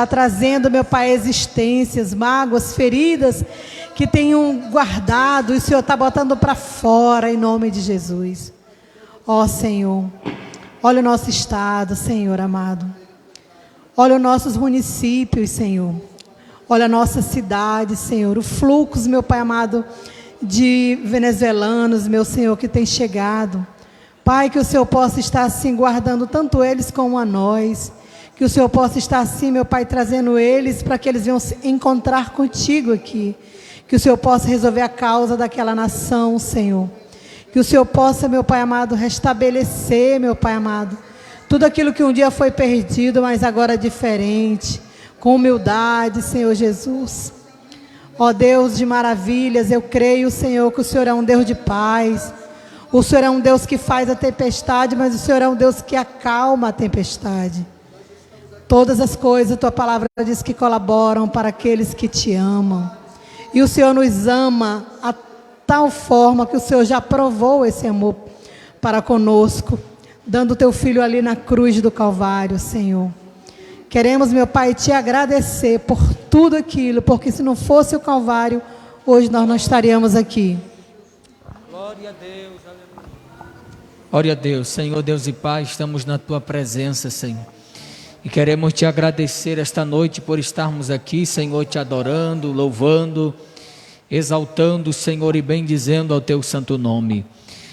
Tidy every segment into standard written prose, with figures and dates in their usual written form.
trazendo, meu Pai, existências, mágoas, feridas que tenham guardado, e o Senhor está botando para fora, em nome de Jesus. Ó Senhor, olha o nosso estado, Senhor amado. Olha os nossos municípios, Senhor. Olha a nossa cidade, Senhor. O fluxo, meu Pai amado, de venezuelanos, meu Senhor, que tem chegado. Pai, que o Senhor possa estar assim guardando tanto eles como a nós. Que o Senhor possa estar assim, meu Pai, trazendo eles para que eles venham se encontrar contigo aqui. Que o Senhor possa resolver a causa daquela nação, Senhor. Que o Senhor possa, meu Pai amado, restabelecer, meu Pai amado, tudo aquilo que um dia foi perdido, mas agora é diferente. Com humildade, Senhor Jesus. Ó Deus de maravilhas, eu creio, Senhor, que o Senhor é um Deus de paz. O Senhor é um Deus que faz a tempestade, mas o Senhor é um Deus que acalma a tempestade. Todas as coisas, a tua palavra diz que colaboram para aqueles que te amam. E o Senhor nos ama a tal forma que o Senhor já provou esse amor para conosco, dando o teu filho ali na cruz do Calvário, Senhor. Queremos, meu Pai, te agradecer por tudo aquilo, porque se não fosse o Calvário, hoje nós não estaríamos aqui. Glória a Deus, aleluia. Glória a Deus, Senhor Deus e Pai, estamos na tua presença, Senhor. E queremos te agradecer esta noite por estarmos aqui, Senhor, te adorando, louvando, exaltando, Senhor, e bendizendo ao teu santo nome.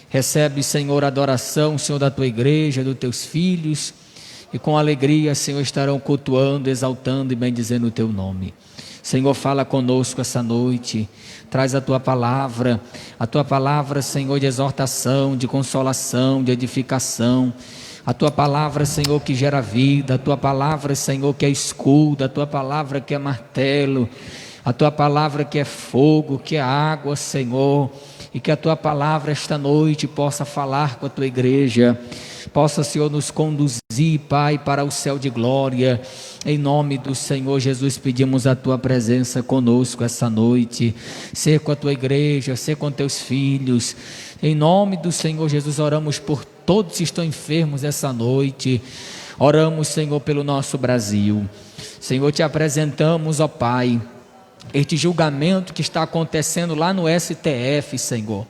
Recebe, Senhor, a adoração, Senhor, da tua igreja, dos teus filhos, e com alegria, Senhor, estarão cultuando, exaltando e bendizendo o teu nome. Senhor, fala conosco essa noite, traz a tua palavra, Senhor, de exortação, de consolação, de edificação. A tua palavra, Senhor, que gera vida, a tua palavra, Senhor, que é escudo, a tua palavra que é martelo, a tua palavra que é fogo, que é água, Senhor, e que a tua palavra esta noite possa falar com a tua igreja, possa, Senhor, nos conduzir, Pai, para o céu de glória. Em nome do Senhor Jesus, pedimos a tua presença conosco essa noite, ser com a tua igreja, ser com teus filhos. Em nome do Senhor Jesus, oramos por todos que estão enfermos essa noite. Oramos, Senhor, pelo nosso Brasil. Senhor, te apresentamos, ó Pai, este julgamento que está acontecendo lá no STF, Senhor,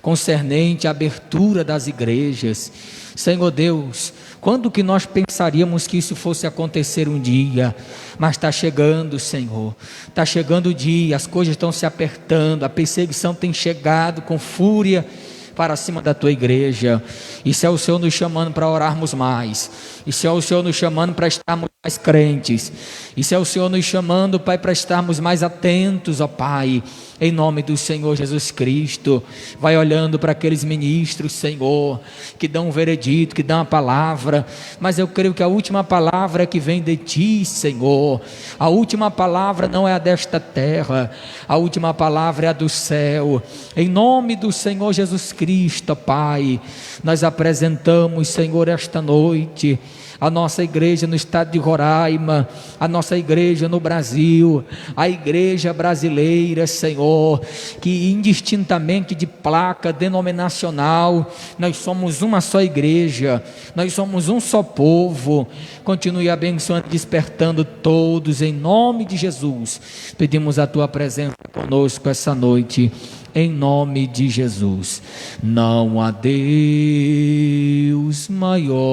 concernente à abertura das igrejas. Senhor Deus, quando que nós pensaríamos que isso fosse acontecer um dia? Mas está chegando, Senhor, está chegando o dia, as coisas estão se apertando, a perseguição tem chegado com fúria para cima da tua igreja. Isso é o Senhor nos chamando para orarmos mais, isso é o Senhor nos chamando para estarmos mais crentes, isso é o Senhor nos chamando, Pai, para estarmos mais atentos, ó Pai, em nome do Senhor Jesus Cristo. Vai olhando para aqueles ministros, Senhor, que dão um veredito, que dão a palavra, mas eu creio que a última palavra é que vem de Ti, Senhor. A última palavra não é a desta terra, a última palavra é a do céu. Em nome do Senhor Jesus Cristo, Pai, nós apresentamos, Senhor, esta noite a nossa igreja no estado de Roraima, a nossa igreja no Brasil, a igreja brasileira, Senhor, que indistintamente de placa denominacional, nós somos uma só igreja, nós somos um só povo. Continue abençoando, despertando todos, em nome de Jesus. Pedimos a tua presença conosco essa noite, em nome de Jesus. Não há Deus maior,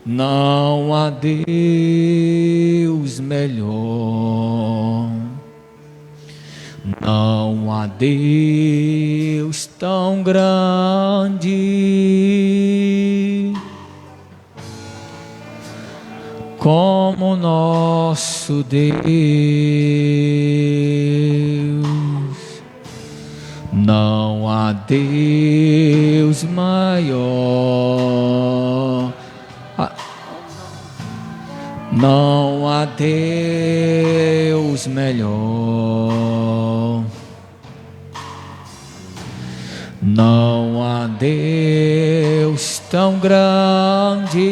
não há Deus melhor, não há Deus tão grande como nosso Deus. Não há Deus maior, não há Deus melhor, não há Deus tão grande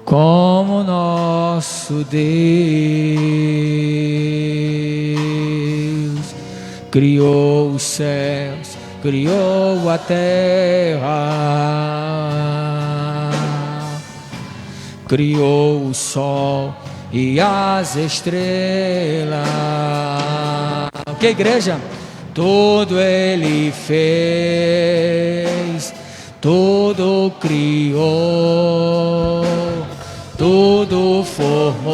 como nosso Deus. Criou os céus, criou a terra, criou o sol e as estrelas. O que, igreja? Tudo Ele fez, tudo criou, tudo formou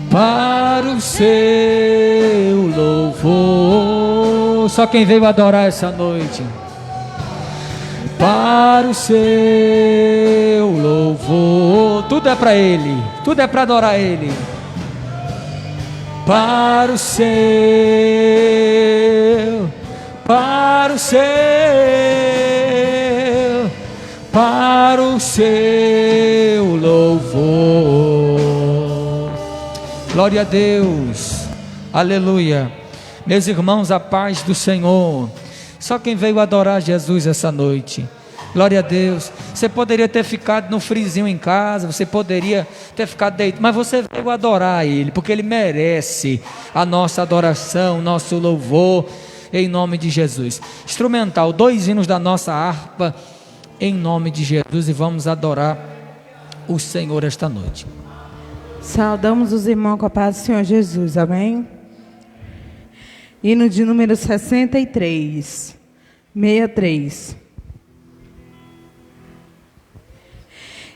para o seu louvor. Só quem veio adorar essa noite. Para o seu louvor. Tudo é para Ele, tudo é para adorar Ele. Para o seu louvor. Glória a Deus, aleluia. Meus irmãos, a paz do Senhor. Só quem veio adorar Jesus essa noite. Glória a Deus. Você poderia ter ficado no frizinho em casa, você poderia ter ficado deitado, mas você veio adorar Ele, porque Ele merece a nossa adoração, nosso louvor, em nome de Jesus. Instrumental, 2 hinos da nossa harpa, em nome de Jesus, e vamos adorar o Senhor esta noite. Saudamos os irmãos com a paz do Senhor Jesus, amém? Hino de número 63.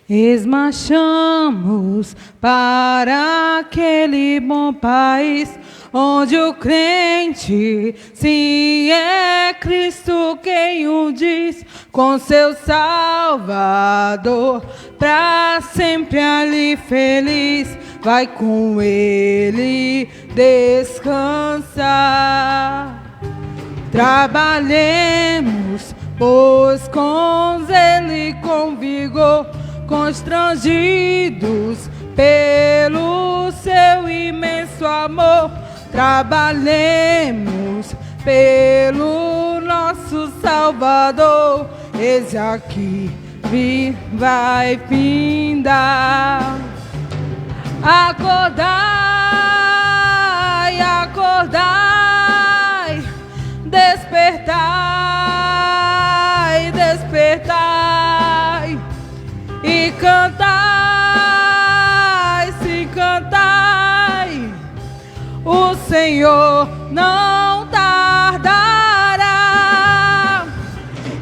Esmarchamos para aquele bom país, onde o crente, sim, é Cristo quem o diz, com seu Salvador, para sempre ali feliz, vai com Ele descansar. Trabalhemos, pois com Ele com vigor, constrangidos pelo seu imenso amor, trabalhemos pelo nosso Salvador. Eis aqui vai findar. Acordai, acordai, despertai, despertai, e cantai, sim, cantai, o Senhor não tardará.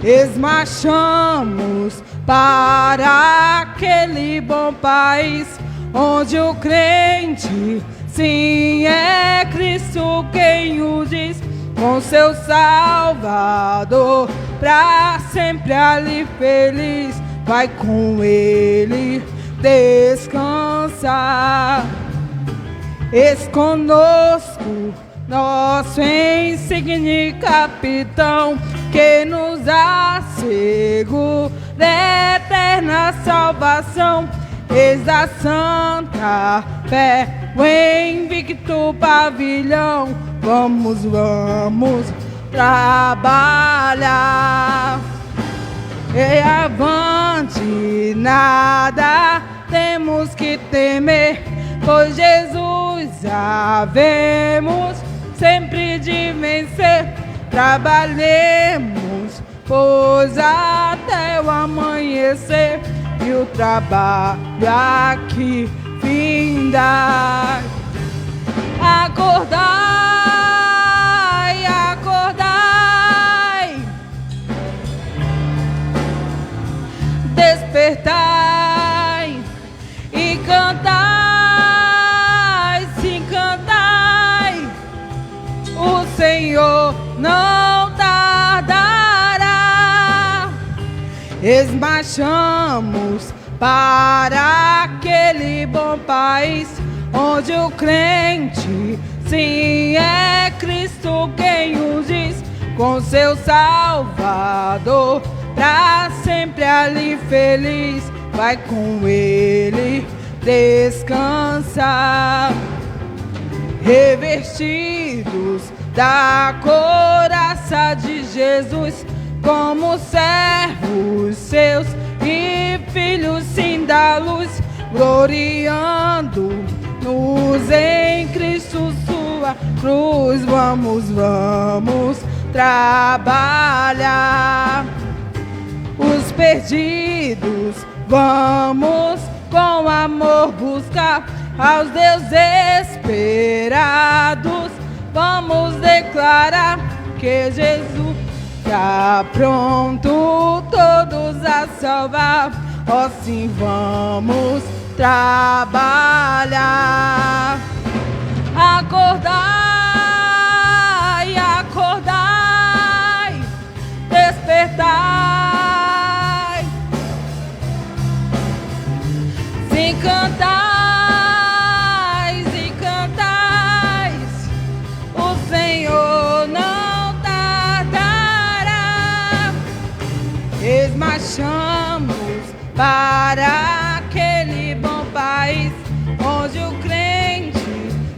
Esmarchamos para aquele bom país, onde o crente, sim, é Cristo quem o diz, com seu Salvador, para sempre ali feliz, vai com Ele descansar. Eis conosco nosso insigne capitão, que nos assegura eterna salvação. Eis a santa fé, o invicto pavilhão. Vamos, vamos trabalhar. E avante, nada temos que temer, pois Jesus havemos sempre de vencer. Trabalhemos, pois até o amanhecer, e o trabalho aqui findar. Acordai, acordai, despertai e cantai, sim, cantai, o Senhor não tardará. Esmarchamos para aquele bom país, onde o crente, sim, é Cristo quem o diz, com seu Salvador, para sempre ali feliz, vai com Ele descansar. Revestidos da couraça de Jesus, como servos seus e filhos, sim, da luz, gloriando-nos em Cristo sua cruz. Vamos, vamos trabalhar. perdidos. Vamos com amor buscar aos desesperados. Vamos declarar que Jesus está pronto todos a salvar. Ó, sim, vamos trabalhar. Acordai, acordai, despertai. Se cantais e cantais, o Senhor não tardará. Marchamos para aquele bom país onde o crente,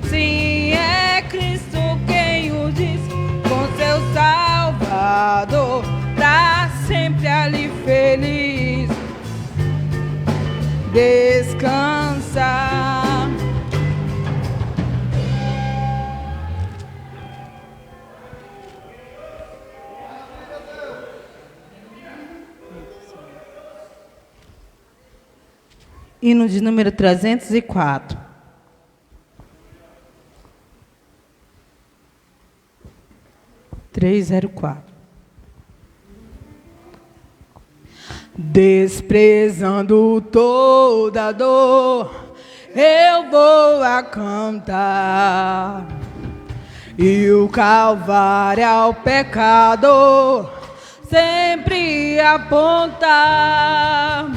sim, é Cristo quem o diz, com seu Salvador, pra sempre ali feliz descansar. Hino de número 304. Desprezando toda dor, eu vou a cantar, e o Calvário ao pecador sempre apontar.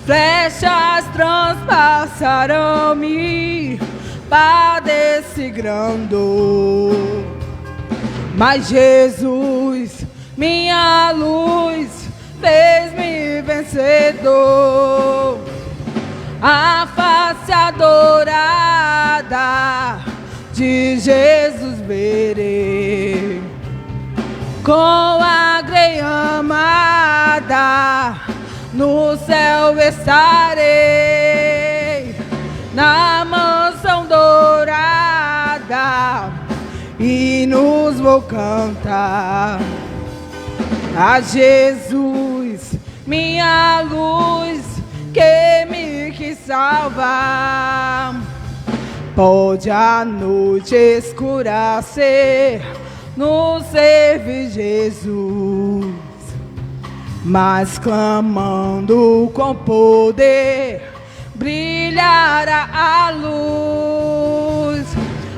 Flechas transpassaram-me, padeci grande dor, mas Jesus, minha luz, fez-me vencedor. A face adorada de Jesus verei, com a grei amada no céu estarei, na mansão dourada, hinos vou cantar a Jesus, minha luz, que me quis salvar. Pode a noite escurecer no servir Jesus, mas clamando com poder brilhará a luz.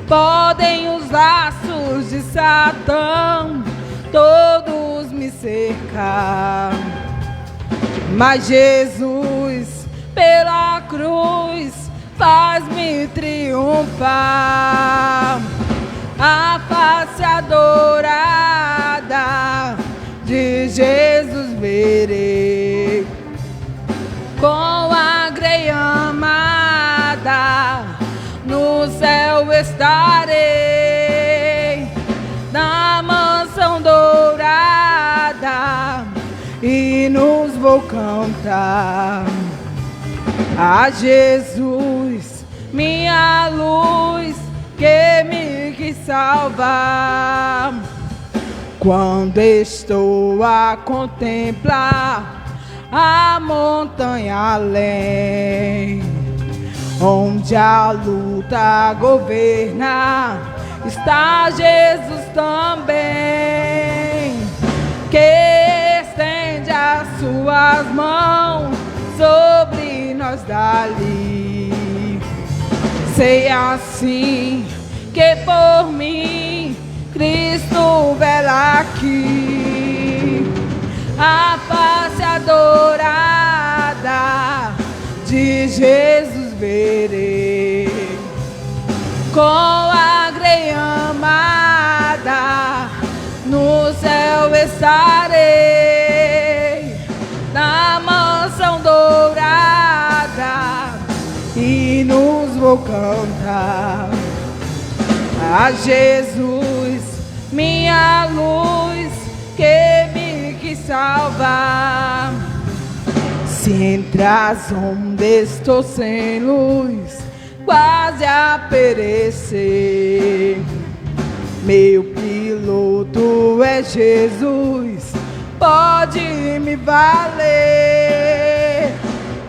Podem os laços de Satã todos me cercar, mas Jesus pela cruz faz-me triunfar. A face adorada de Jesus verei, com a grei amada no céu estarei, na mansão dourada, hinos vou cantar a Jesus, minha luz, que me quis salvar. Quando estou a contemplar a montanha além, onde a luta governa, está Jesus também, que estende as suas mãos sobre nós dali. Sei assim que por mim Cristo vela aqui. A face adorada de Jesus verei, com a grei amada no céu estarei, na mansão dourada, hinos vou cantar a Jesus, minha luz, que me quis salvar. Se entre as ondas estou sem luz, quase a perecer, meu piloto é Jesus, pode me valer.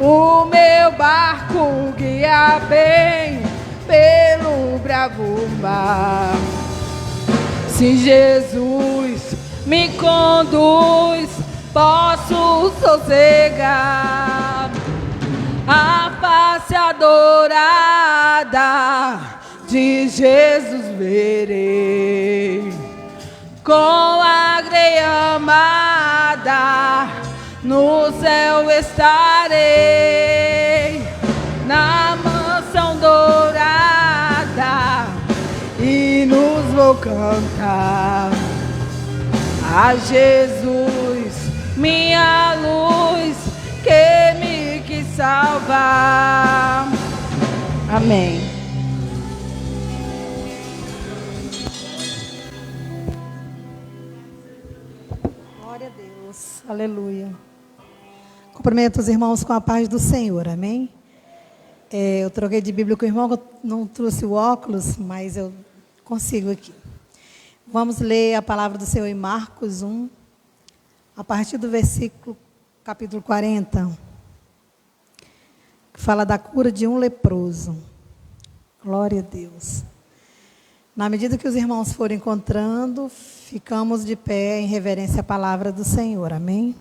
O meu barco guia bem pelo bravo mar. Se Jesus me conduz, posso sossegar. A face adorada de Jesus verei. Com a grei amada no céu estarei, na mansão dourada, e nos vou cantar a Jesus, minha luz, que me quis salvar. Amém. Glória a Deus, aleluia. Cumprimento os irmãos com a paz do Senhor, amém? Eu troquei de Bíblia com o irmão, eu não trouxe o óculos, mas eu consigo aqui. Vamos ler a palavra do Senhor em Marcos 1, a partir do versículo, capítulo 40, que fala da cura de um leproso. Glória a Deus. Na medida que os irmãos forem encontrando, ficamos de pé em reverência à palavra do Senhor, amém?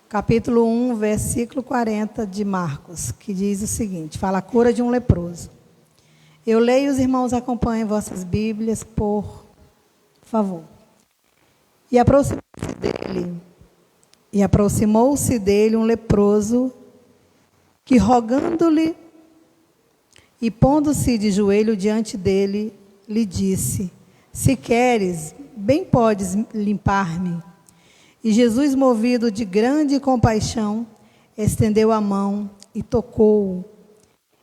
Capítulo 1, versículo 40 de Marcos, que diz o seguinte, fala a cura de um leproso. Eu leio, os irmãos acompanhem vossas Bíblias, por favor. E aproximou-se dele um leproso, que rogando-lhe e pondo-se de joelho diante dele, lhe disse, se queres, bem podes limpar-me. E Jesus, movido de grande compaixão, estendeu a mão e tocou-o,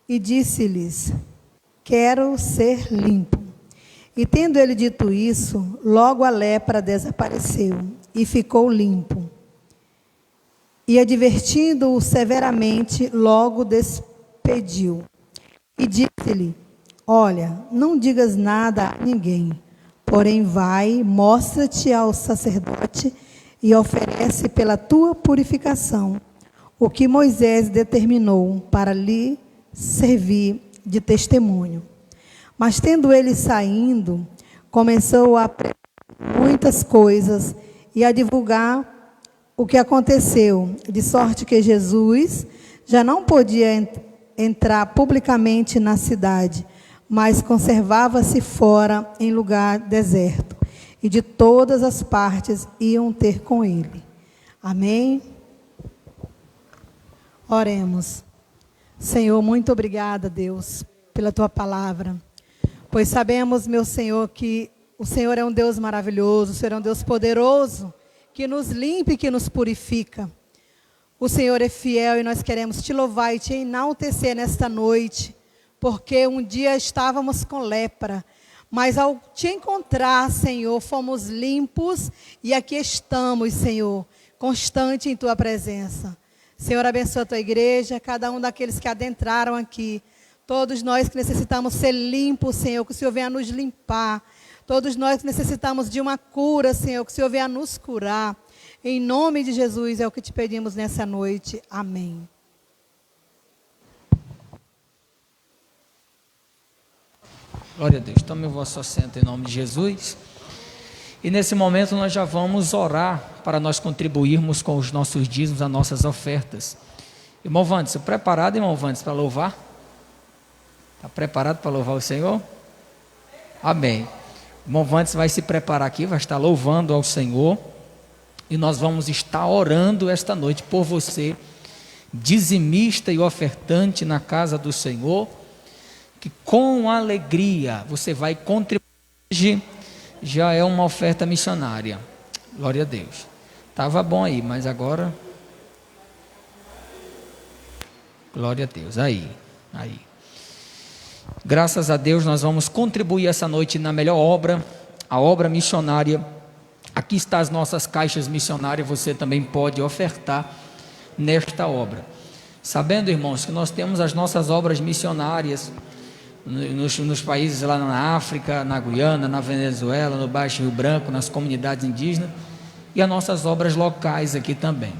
e disse-lhes, quero ser limpo. E tendo ele dito isso, logo a lepra desapareceu, e ficou limpo. E advertindo-o severamente, logo despediu. E disse-lhe, olha, não digas nada a ninguém, porém vai, mostra-te ao sacerdote, e oferece pela tua purificação o que Moisés determinou para lhe servir de testemunho. Mas tendo ele saindo, começou a pregar muitas coisas e a divulgar o que aconteceu, de sorte que Jesus já não podia entrar publicamente na cidade, mas conservava-se fora em lugar deserto. E de todas as partes iam ter com ele. Amém? Oremos. Senhor, muito obrigada, Deus, pela tua palavra. Pois sabemos, meu Senhor, que o Senhor é um Deus maravilhoso, o Senhor é um Deus poderoso, que nos limpa e que nos purifica. O Senhor é fiel e nós queremos te louvar e te enaltecer nesta noite, porque um dia estávamos com lepra, mas ao te encontrar, Senhor, fomos limpos e aqui estamos, Senhor, constante em tua presença. Senhor, abençoa a tua igreja, cada um daqueles que adentraram aqui. Todos nós que necessitamos ser limpos, Senhor, que o Senhor venha nos limpar. Todos nós que necessitamos de uma cura, Senhor, que o Senhor venha nos curar. Em nome de Jesus é o que te pedimos nessa noite. Amém. Glória a Deus. Tome o vosso assento em nome de Jesus. E nesse momento nós já vamos orar para nós contribuirmos com os nossos dízimos, as nossas ofertas. Irmão Vandes, preparado, irmão Vandes, para louvar? Está preparado para louvar o Senhor? Amém. Irmão Vandes vai se preparar aqui, vai estar louvando ao Senhor. E nós vamos estar orando esta noite por você, dizimista e ofertante na casa do Senhor, que com alegria você vai contribuir. Hoje já é uma oferta missionária. Glória a Deus. Estava bom aí, mas agora... Glória a Deus. Aí. Graças a Deus nós vamos contribuir essa noite na melhor obra, a obra missionária. Aqui estão as nossas caixas missionárias, você também pode ofertar nesta obra. Sabendo, irmãos, que nós temos as nossas obras missionárias nos países lá na África, na Guiana, na Venezuela, no Baixo Rio Branco, nas comunidades indígenas e as nossas obras locais aqui também.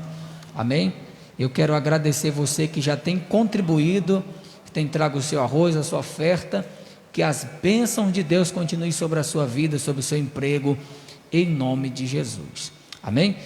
Amém? Eu quero agradecer você que já tem contribuído, que tem trago o seu arroz, a sua oferta, que as bênçãos de Deus continuem sobre a sua vida, sobre o seu emprego, em nome de Jesus. Amém?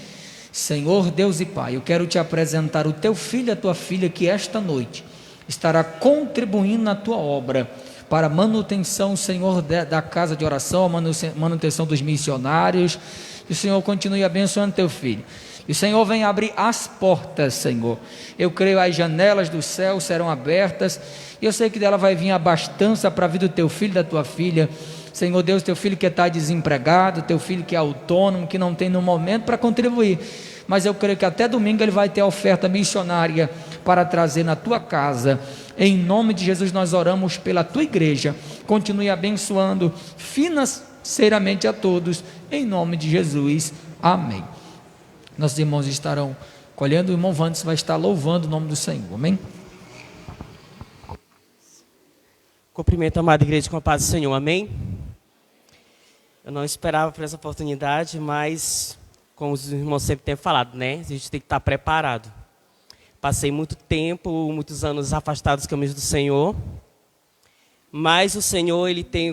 Senhor Deus e Pai, eu quero te apresentar o teu filho e a tua filha que esta noite estará contribuindo na tua obra para a manutenção, Senhor, da casa de oração, a manutenção dos missionários. Que o Senhor continue abençoando teu filho. E o Senhor vem abrir as portas, Senhor. Eu creio as janelas do céu serão abertas. E eu sei que dela vai vir a abastança para a vida do teu filho e da tua filha. Senhor Deus, teu filho que está desempregado, teu filho que é autônomo, que não tem no momento para contribuir. Mas eu creio que até domingo ele vai ter a oferta missionária para trazer na tua casa. Em nome de Jesus nós oramos pela tua igreja. Continue abençoando financeiramente a todos. Em nome de Jesus. Amém. Nossos irmãos estarão colhendo. O irmão Vandes vai estar louvando o nome do Senhor. Amém. Cumprimento a amada igreja com a paz do Senhor. Amém. Eu não esperava por essa oportunidade, mas como os irmãos sempre têm falado, né? A gente tem que estar preparado. Passei muito tempo, muitos anos afastado dos caminhos do Senhor. Mas o Senhor,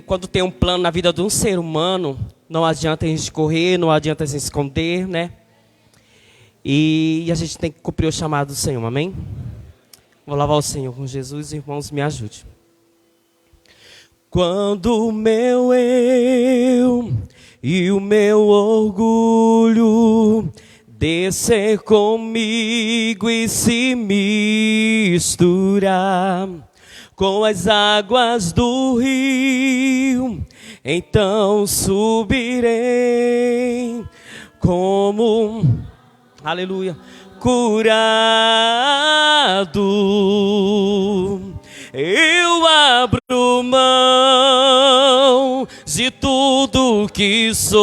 quando tem um plano na vida de um ser humano, não adianta a gente correr, não adianta a gente esconder, né? E a gente tem que cumprir o chamado do Senhor, amém? Vou louvar o Senhor com Jesus, irmãos, me ajude. Quando o meu eu e o meu orgulho descer comigo e se misturar com as águas do rio, então subirei como, aleluia, curado. Eu abro mão de tudo que sou,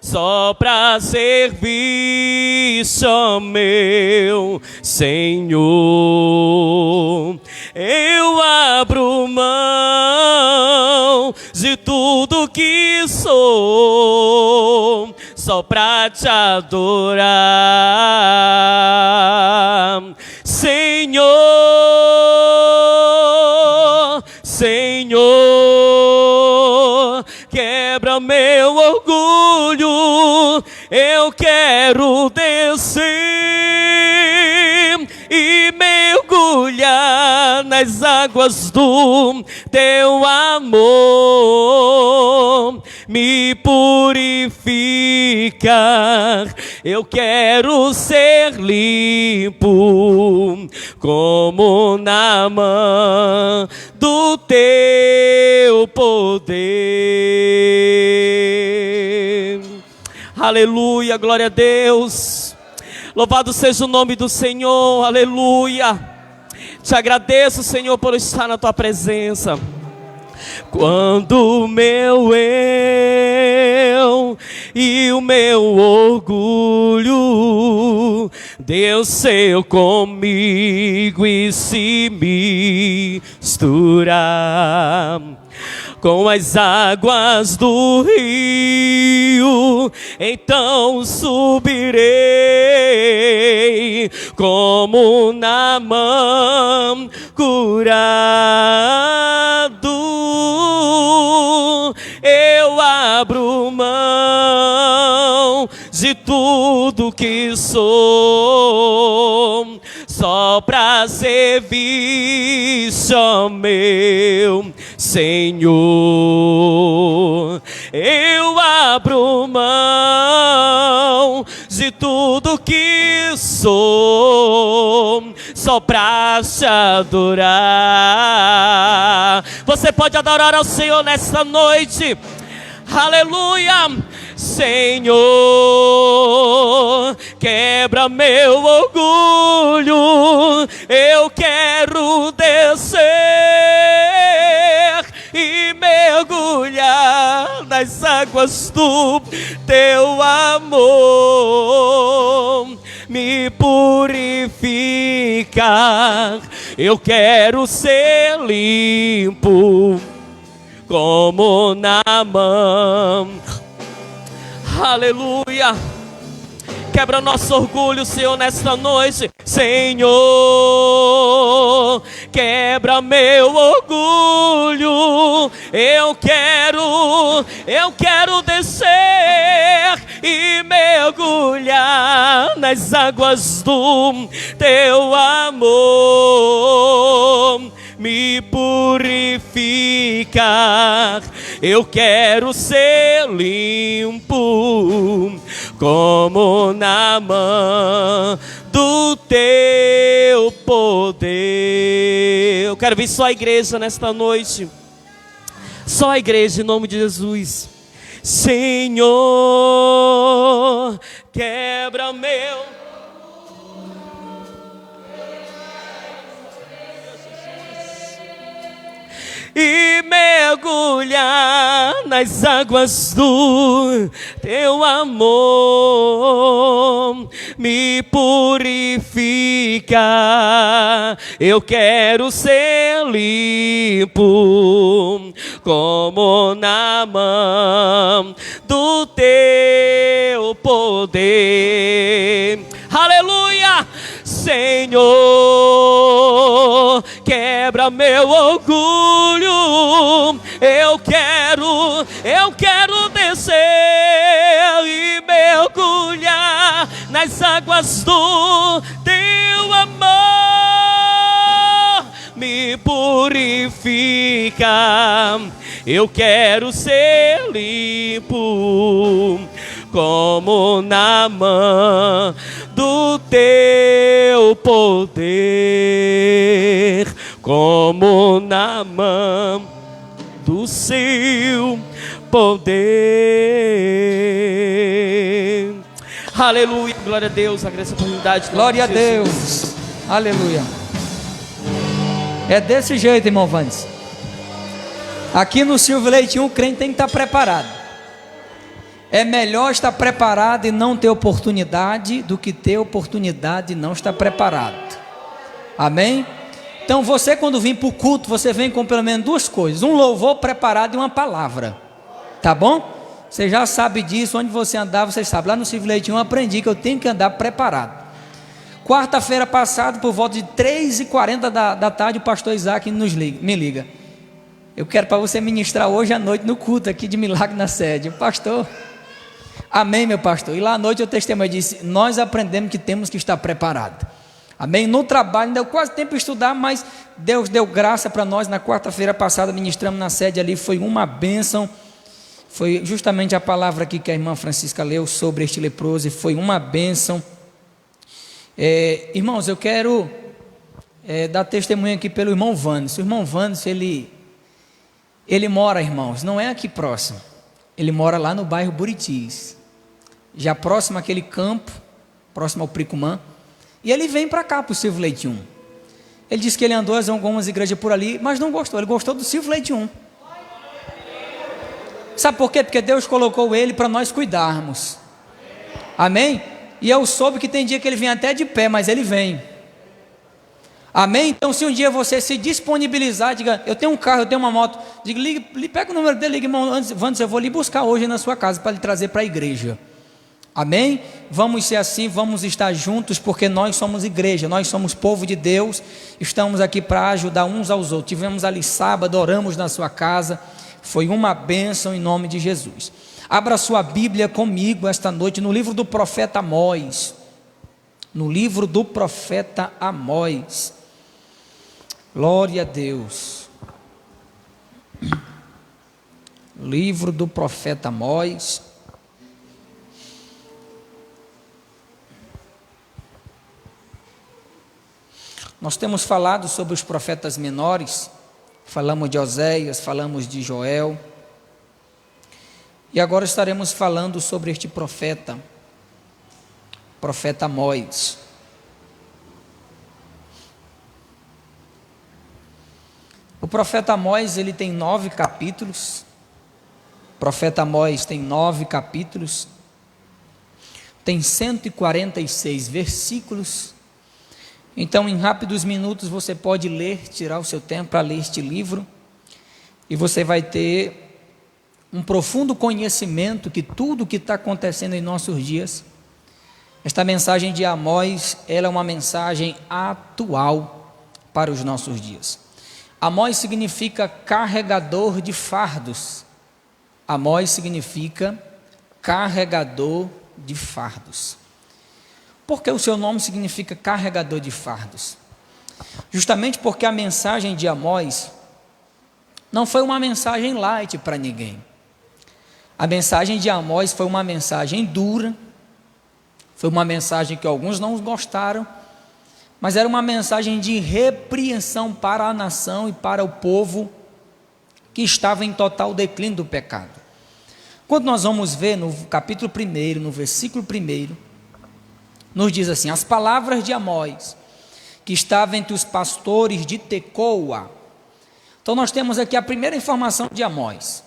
só para servir só meu Senhor. Eu abro mão de tudo que sou, só para te adorar, Senhor, Senhor, quebra meu orgulho, eu quero descer e mergulhar nas águas do teu amor, me purificar, eu quero ser limpo como na mão do teu poder. Aleluia, glória a Deus. Louvado seja o nome do Senhor, aleluia. Te agradeço, Senhor, por estar na tua presença. Quando o meu eu e o meu orgulho desceu comigo e se misturar com as águas do rio, então subirei como na mão curado. Eu abro mão de tudo que sou, só pra servir só meu Senhor. Eu abro mão de tudo que sou, só pra te adorar. Você pode adorar ao Senhor nessa noite. Aleluia. Senhor, quebra meu orgulho, eu quero descer e mergulhar nas águas do teu amor, me purificar, purificar. Eu quero ser limpo como Naamã. Aleluia. Quebra nosso orgulho, Senhor, nesta noite. Senhor, quebra meu orgulho. Eu quero descer e mergulhar nas águas do teu amor. Me purificar. Eu quero ser limpo como Naamã do teu poder. Eu quero ver só a igreja nesta noite. Só a igreja em nome de Jesus. Senhor, quebra meu e mergulhar nas águas do teu amor. Me purifica. Eu quero ser limpo como Naamã do teu poder. Aleluia! Senhor, quebra meu orgulho. Eu quero descer e mergulhar nas águas do teu amor. Me purifica. Eu quero ser limpo como Naamã do teu poder, como Naamã do seu poder. Aleluia, glória a Deus, agradeço a oportunidade. Glória a Deus, aleluia. É desse jeito, irmão Vandes. Aqui no Silvio Leite 1, o crente tem que estar preparado. É melhor estar preparado e não ter oportunidade do que ter oportunidade e não estar preparado. Amém? Então você, quando vir para o culto, você vem com pelo menos duas coisas: um louvor preparado e uma palavra. Tá bom? Você já sabe disso, onde você andar, você sabe. Lá no Silvio Leite 1 eu aprendi que eu tenho que andar preparado. Quarta-feira passada, por volta de 3h40 da tarde, o pastor Isaac me liga. Eu quero para você ministrar hoje à noite no culto aqui de Milagre na Sede. O pastor, amém, meu pastor. E lá à noite eu testemunho, disse: nós aprendemos que temos que estar preparado. Amém. No trabalho, não deu quase tempo de estudar, mas Deus deu graça para nós. Na quarta-feira passada ministramos na sede ali, foi uma bênção. Foi justamente a palavra aqui que a irmã Francisca leu sobre este leproso, e foi uma bênção. Irmãos, eu quero dar testemunho aqui pelo irmão Vandes. O irmão Vandes, ele mora, irmãos, não é aqui próximo, ele mora lá no bairro Buritis, já próximo àquele campo, próximo ao Pricumã, e ele vem para cá, para o Silvio Leite 1. Ele disse que ele andou em algumas igrejas por ali, mas não gostou, ele gostou do Silvio Leite 1. Sabe por quê? Porque Deus colocou ele para nós cuidarmos. Amém? E eu soube que tem dia que ele vem até de pé, mas ele vem. Amém? Então, se um dia você se disponibilizar, diga: eu tenho um carro, eu tenho uma moto, diga, pega o número dele, liga: irmão Vandes, eu vou lhe buscar hoje na sua casa para lhe trazer para a igreja. Amém? Vamos ser assim, vamos estar juntos, porque nós somos igreja, nós somos povo de Deus, estamos aqui para ajudar uns aos outros. Tivemos ali sábado, oramos na sua casa, foi uma bênção em nome de Jesus. Abra sua Bíblia comigo esta noite no livro do profeta Amós. No livro do profeta Amós. Glória a Deus. Livro do profeta Amós. Nós temos falado sobre os profetas menores. Falamos de Oséias, falamos de Joel. E agora estaremos falando sobre este profeta Amós. O profeta Amós, ele tem 9 capítulos. O profeta Amós tem 9 capítulos. Tem 146 versículos. Então, em rápidos minutos, você pode ler, tirar o seu tempo para ler este livro, e você vai ter um profundo conhecimento que tudo o que está acontecendo em nossos dias, esta mensagem de Amós, ela é uma mensagem atual para os nossos dias. Amós significa carregador de fardos. Amós significa carregador de fardos. Por que o seu nome significa carregador de fardos? Justamente porque a mensagem de Amós não foi uma mensagem light para ninguém. A mensagem de Amós foi uma mensagem dura, foi uma mensagem que alguns não gostaram, mas era uma mensagem de repreensão para a nação e para o povo que estava em total declínio do pecado. Quando nós vamos ver no capítulo 1, no versículo 1, nos diz assim: as palavras de Amós, que estava entre os pastores de Tecoa. Então nós temos aqui a primeira informação de Amós.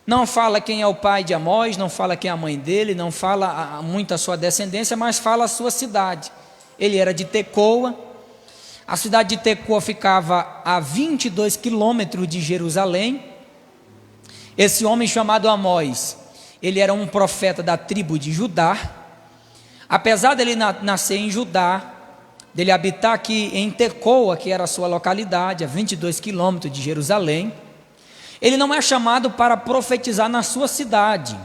Não fala quem é o pai de Amós, não fala quem é a mãe dele, não fala muito a sua descendência, mas fala a sua cidade. Ele era de Tecoa. A cidade de Tecoa ficava a 22 quilômetros de Jerusalém. Esse homem chamado Amós, ele era um profeta da tribo de Judá. Apesar dele nascer em Judá, dele habitar aqui em Tecoa, que era a sua localidade, a 22 quilômetros de Jerusalém, ele não é chamado para profetizar na sua cidade.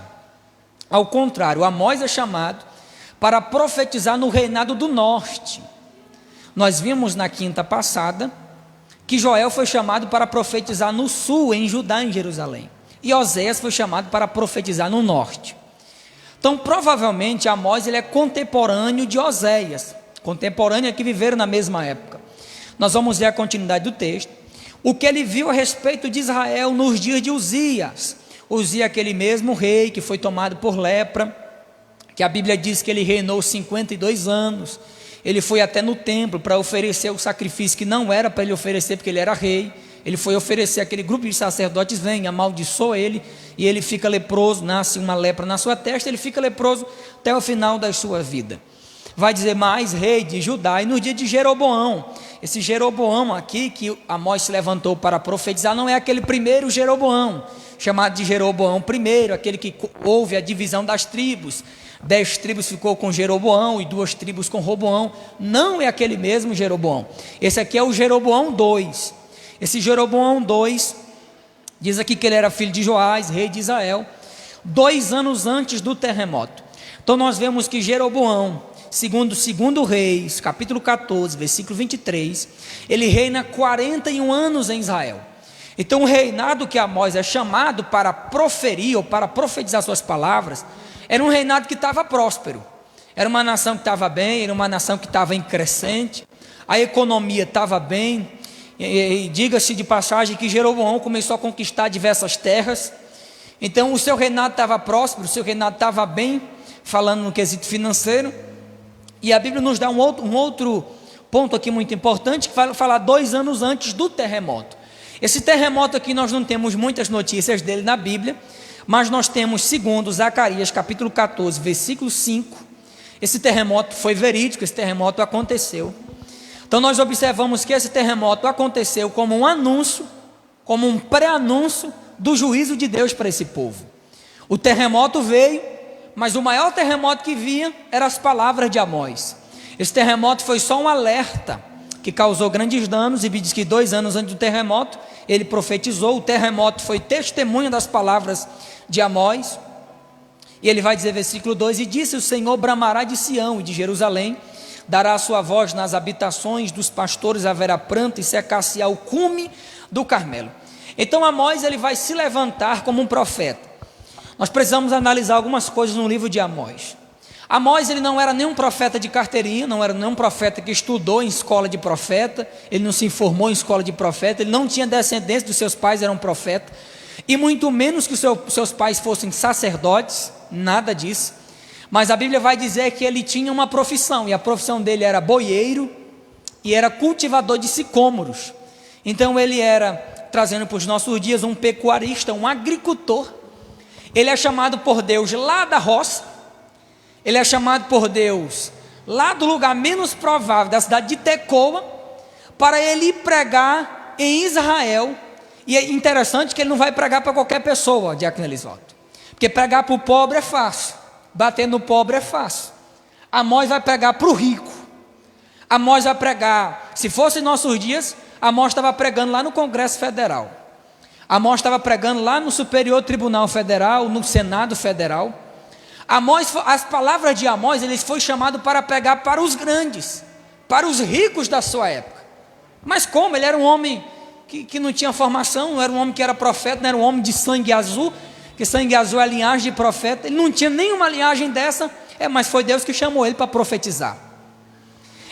Ao contrário, Amós é chamado para profetizar no reinado do norte. Nós vimos na quinta passada que Joel foi chamado para profetizar no sul, em Judá, em Jerusalém. E Oséias foi chamado para profetizar no norte. Então, provavelmente, Amós ele é contemporâneo de Oséias, contemporâneo que viveram na mesma época. Nós vamos ver a continuidade do texto. O que ele viu a respeito de Israel nos dias de Uzias. Uzias, aquele mesmo rei que foi tomado por lepra, que a Bíblia diz que ele reinou 52 anos. Ele foi até no templo para oferecer o sacrifício que não era para ele oferecer, porque ele era rei. Ele foi oferecer, aquele grupo de sacerdotes vem, amaldiçoa ele, e ele fica leproso, nasce uma lepra na sua testa, ele fica leproso até o final da sua vida. Vai dizer mais, rei de Judá, e no dia de Jeroboão, esse Jeroboão aqui, que Amós se levantou para profetizar, não é aquele primeiro Jeroboão, chamado de Jeroboão I, aquele que houve a divisão das tribos, 10 tribos ficou com Jeroboão e 2 tribos com Roboão, não é aquele mesmo Jeroboão, esse aqui é o Jeroboão II. Esse Jeroboão II, diz aqui que ele era filho de Joás, rei de Israel, 2 anos antes do terremoto. Então nós vemos que Jeroboão, segundo Reis, capítulo 14, versículo 23, ele reina 41 anos em Israel. Então o reinado que Amós é chamado para proferir ou para profetizar suas palavras, era um reinado que estava próspero. Era uma nação que estava bem, era uma nação que estava em crescente, a economia estava bem. E diga-se de passagem que Jeroboão começou a conquistar diversas terras. Então o seu reinado estava próspero, o seu reinado estava bem, falando no quesito financeiro. E a Bíblia nos dá um outro ponto aqui muito importante, que vai falar 2 anos antes do terremoto. Esse terremoto aqui nós não temos muitas notícias dele na Bíblia, mas nós temos, segundo Zacarias capítulo 14, versículo 5, esse terremoto foi verídico, esse terremoto aconteceu. Então nós observamos que esse terremoto aconteceu como um anúncio, como um pré-anúncio do juízo de Deus para esse povo. O terremoto veio, mas o maior terremoto que vinha eram as palavras de Amós. Esse terremoto foi só um alerta que causou grandes danos, e diz que 2 anos antes do terremoto, ele profetizou. O terremoto foi testemunha das palavras de Amós, e ele vai dizer, versículo 2, e disse: o Senhor bramará de Sião e de Jerusalém, dará a sua voz nas habitações dos pastores, haverá pranto e secar-se-á o cume do Carmelo. Então Amós ele vai se levantar como um profeta. Nós precisamos analisar algumas coisas no livro de Amós. Amós ele não era nenhum profeta de carteirinha, não era nenhum profeta que estudou em escola de profeta, ele não se informou em escola de profeta, ele não tinha descendência dos seus pais, eram profetas, e muito menos que seus pais fossem sacerdotes, nada disso. Mas a Bíblia vai dizer que ele tinha uma profissão, e a profissão dele era boieiro, e era cultivador de sicômoros. Então ele era, trazendo para os nossos dias, um pecuarista, um agricultor. Ele é chamado por Deus lá da roça, ele é chamado por Deus lá do lugar menos provável, da cidade de Tecoa, para ele ir pregar em Israel. E é interessante que ele não vai pregar para qualquer pessoa, diácono Elisvaldo, porque pregar para o pobre é fácil, bater no pobre é fácil. Amós vai pregar para o rico. Amós vai pregar, se fosse em nossos dias, Amós estava pregando lá no Congresso Federal, Amós estava pregando lá no Superior Tribunal Federal, no Senado Federal. Amós, as palavras de Amós, ele foi chamado para pregar para os grandes, para os ricos da sua época. Mas como? Ele era um homem que não tinha formação, não era um homem que era profeta, não era um homem de sangue azul, que sangue azul é a linhagem de profeta, ele não tinha nenhuma linhagem dessa, mas foi Deus que chamou ele para profetizar.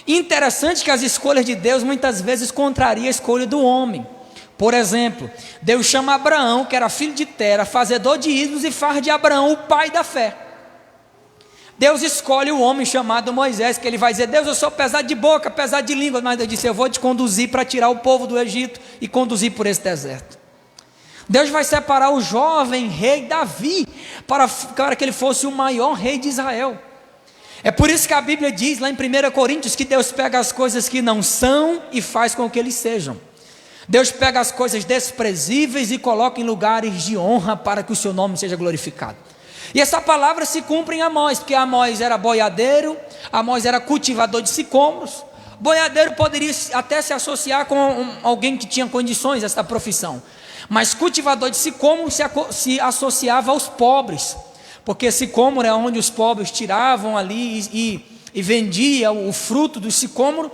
Interessante que as escolhas de Deus muitas vezes contrariam a escolha do homem. Por exemplo, Deus chama Abraão, que era filho de Tera, fazedor de ídolos, e faz de Abraão o pai da fé. Deus escolhe o homem chamado Moisés, que ele vai dizer: Deus, eu sou pesado de boca, pesado de língua, mas Deus disse: eu vou te conduzir para tirar o povo do Egito e conduzir por esse deserto. Deus vai separar o jovem rei Davi para que ele fosse o maior rei de Israel. É por isso que a Bíblia diz lá em 1 Coríntios que Deus pega as coisas que não são e faz com que eles sejam. Deus pega as coisas desprezíveis e coloca em lugares de honra para que o seu nome seja glorificado. E essa palavra se cumpre em Amós, porque Amós era boiadeiro, Amós era cultivador de sicômoros. Boiadeiro poderia até se associar com alguém que tinha condições dessa profissão, mas cultivador de sicômoros se associava aos pobres, porque sicômoro é onde os pobres tiravam ali e vendiam o fruto do sicômoro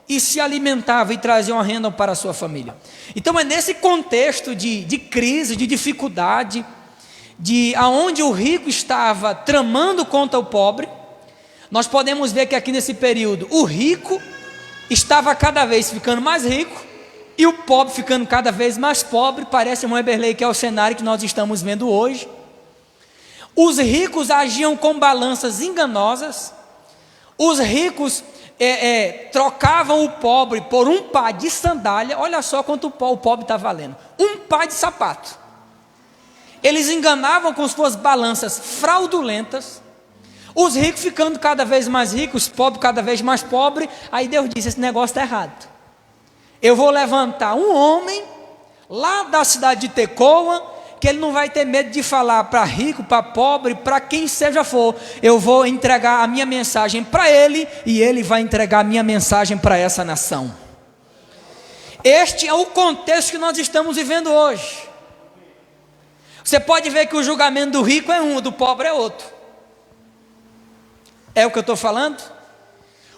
e se alimentavam e traziam a renda para a sua família. Então é nesse contexto de crise, de dificuldade, aonde o rico estava tramando contra o pobre, nós podemos ver que aqui nesse período o rico estava cada vez ficando mais rico e o pobre ficando cada vez mais pobre. Parece, irmão Eberlei, que é o cenário que nós estamos vendo hoje. Os ricos agiam com balanças enganosas, os ricos trocavam o pobre por um par de sandália. Olha só quanto o pobre está valendo, um par de sapato. Eles enganavam com suas balanças fraudulentas, os ricos ficando cada vez mais ricos, os pobres cada vez mais pobres. Aí Deus disse: esse negócio está errado, eu vou levantar um homem lá da cidade de Tecoa, que ele não vai ter medo de falar para rico, para pobre, para quem seja for. Eu vou entregar a minha mensagem para ele, e ele vai entregar a minha mensagem para essa nação. Este é o contexto que nós estamos vivendo hoje. Você pode ver que o julgamento do rico é um, do pobre é outro. É o que eu estou falando?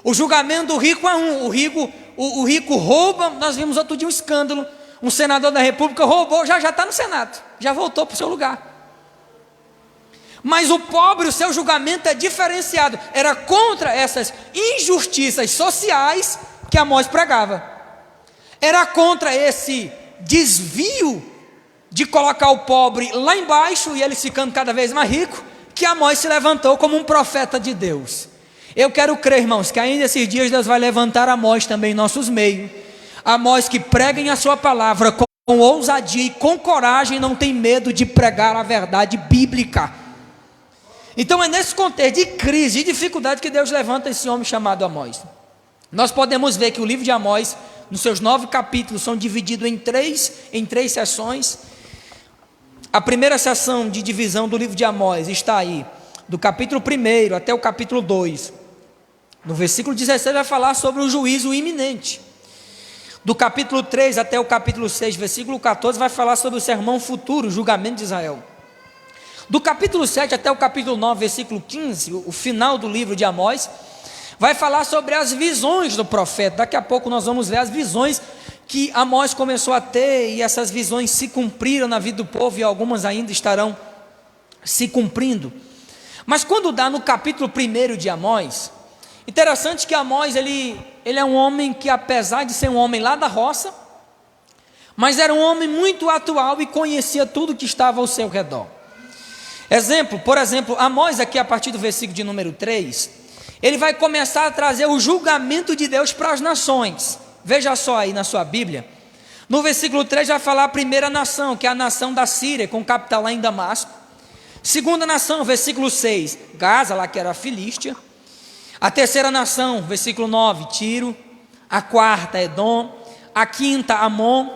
O julgamento do rico é um. O rico rouba. Nós vimos outro dia um escândalo, um senador da república roubou, já está no Senado, já voltou para o seu lugar. Mas o pobre, o seu julgamento é diferenciado. Era contra essas injustiças sociais que Amós pregava. Era contra esse desvio de colocar o pobre lá embaixo e ele ficando cada vez mais rico, que Amós se levantou como um profeta de Deus. Eu quero crer, irmãos, que ainda esses dias Deus vai levantar Amós também em nossos meios. Amós que preguem a sua palavra com ousadia e com coragem, não tem medo de pregar a verdade bíblica. Então é nesse contexto de crise e dificuldade que Deus levanta esse homem chamado Amós. Nós podemos ver que o livro de Amós, nos seus 9 capítulos, são divididos em três sessões. A primeira sessão de divisão do livro de Amós está aí, do capítulo 1 até o capítulo 2. No versículo 16 vai falar sobre o juízo iminente. Do capítulo 3 até o capítulo 6, versículo 14, vai falar sobre o sermão futuro, o julgamento de Israel. Do capítulo 7 até o capítulo 9, versículo 15, o final do livro de Amós, vai falar sobre as visões do profeta. Daqui a pouco nós vamos ver as visões que Amós começou a ter, e essas visões se cumpriram na vida do povo, e algumas ainda estarão se cumprindo. Mas quando dá no capítulo 1 de Amós, interessante que Amós, ele é um homem que, apesar de ser um homem lá da roça, mas era um homem muito atual e conhecia tudo que estava ao seu redor. Por exemplo, Amós aqui a partir do versículo de número 3, ele vai começar a trazer o julgamento de Deus para as nações. Veja só aí na sua Bíblia, no versículo 3 vai falar a primeira nação, que é a nação da Síria, com capital lá em Damasco. Segunda nação, versículo 6, Gaza, lá que era a Filístia. A terceira nação, versículo 9, Tiro. A quarta, Edom. A quinta, Amon.